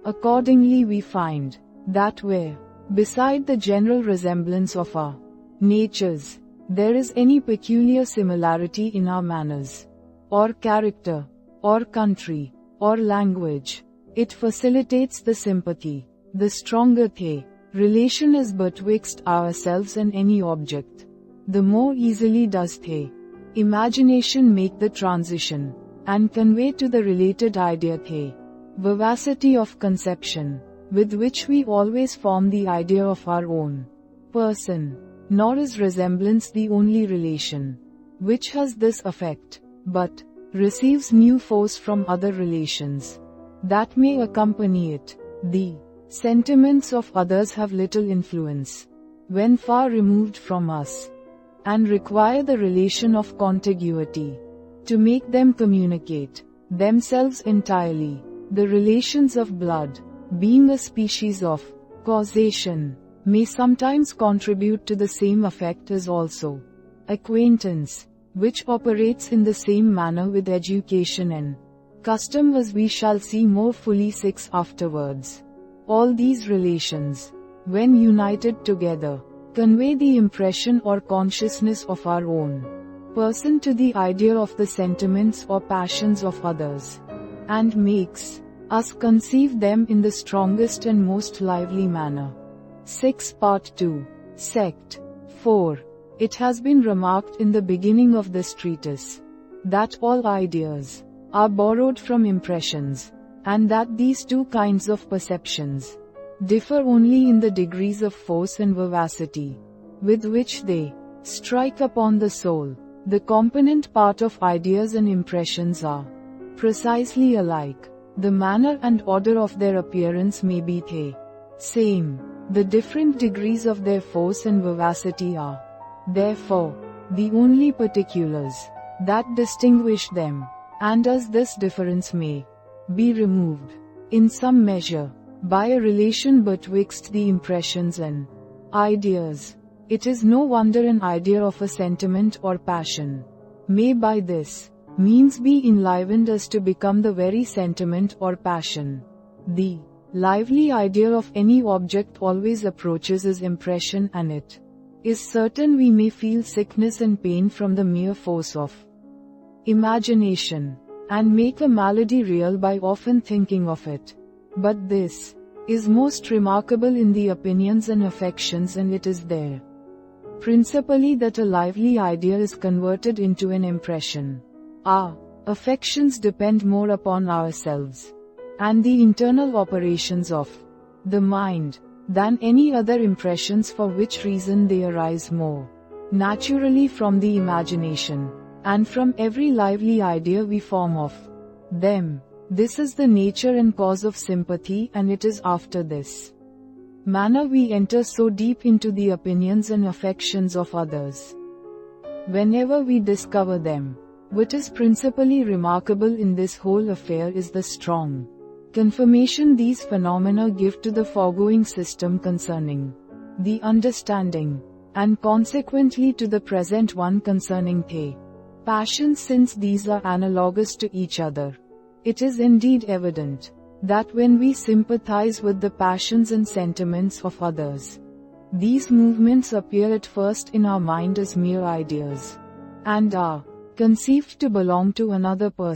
Accordingly we find that where, beside the general resemblance of our natures, there is any peculiar similarity in our manners, or character, or country, or language, it facilitates the sympathy. The stronger the relation is betwixt ourselves and any object, the more easily does the imagination make the transition, and convey to the related idea the vivacity of conception, with which we always form the idea of our own person. Nor is resemblance the only relation which has this effect, but receives new force from other relations that may accompany it. The sentiments of others have little influence when far removed from us, and require the relation of contiguity to make them communicate themselves entirely. The relations of blood, being a species of causation, may sometimes contribute to the same effect as also acquaintance, which operates in the same manner with education and custom, as we shall see more fully afterwards. All these relations, when united together, convey the impression or consciousness of our own person to the idea of the sentiments or passions of others, and makes us conceive them in the strongest and most lively manner. 6 Part 2. Sect 4. It has been remarked in the beginning of this treatise that all ideas are borrowed from impressions, and that these two kinds of perceptions differ only in the degrees of force and vivacity with which they strike upon the soul. The component part of ideas and impressions are precisely alike. The manner and order of their appearance may be the same. The different degrees of their force and vivacity are, therefore, the only particulars that distinguish them, and as this difference may be removed, in some measure, by a relation betwixt the impressions and ideas, it is no wonder an idea of a sentiment or passion may by this means be enlivened as to become the very sentiment or passion. The lively idea of any object always approaches as impression, and it is certain we may feel sickness and pain from the mere force of imagination, and make a malady real by often thinking of it. But this is most remarkable in the opinions and affections, and it is there principally that a lively idea is converted into an impression. Our affections depend more upon ourselves and the internal operations of the mind than any other impressions, for which reason they arise more naturally from the imagination, and from every lively idea we form of them. This is the nature and cause of sympathy, and it is after this manner we enter so deep into the opinions and affections of others. Whenever we discover them, what is principally remarkable in this whole affair is the strong confirmation these phenomena give to the foregoing system concerning the understanding, and consequently to the present one concerning they. Passions, since these are analogous to each other. It is indeed evident that when we sympathize with the passions and sentiments of others, these movements appear at first in our mind as mere ideas, and are conceived to belong to another person.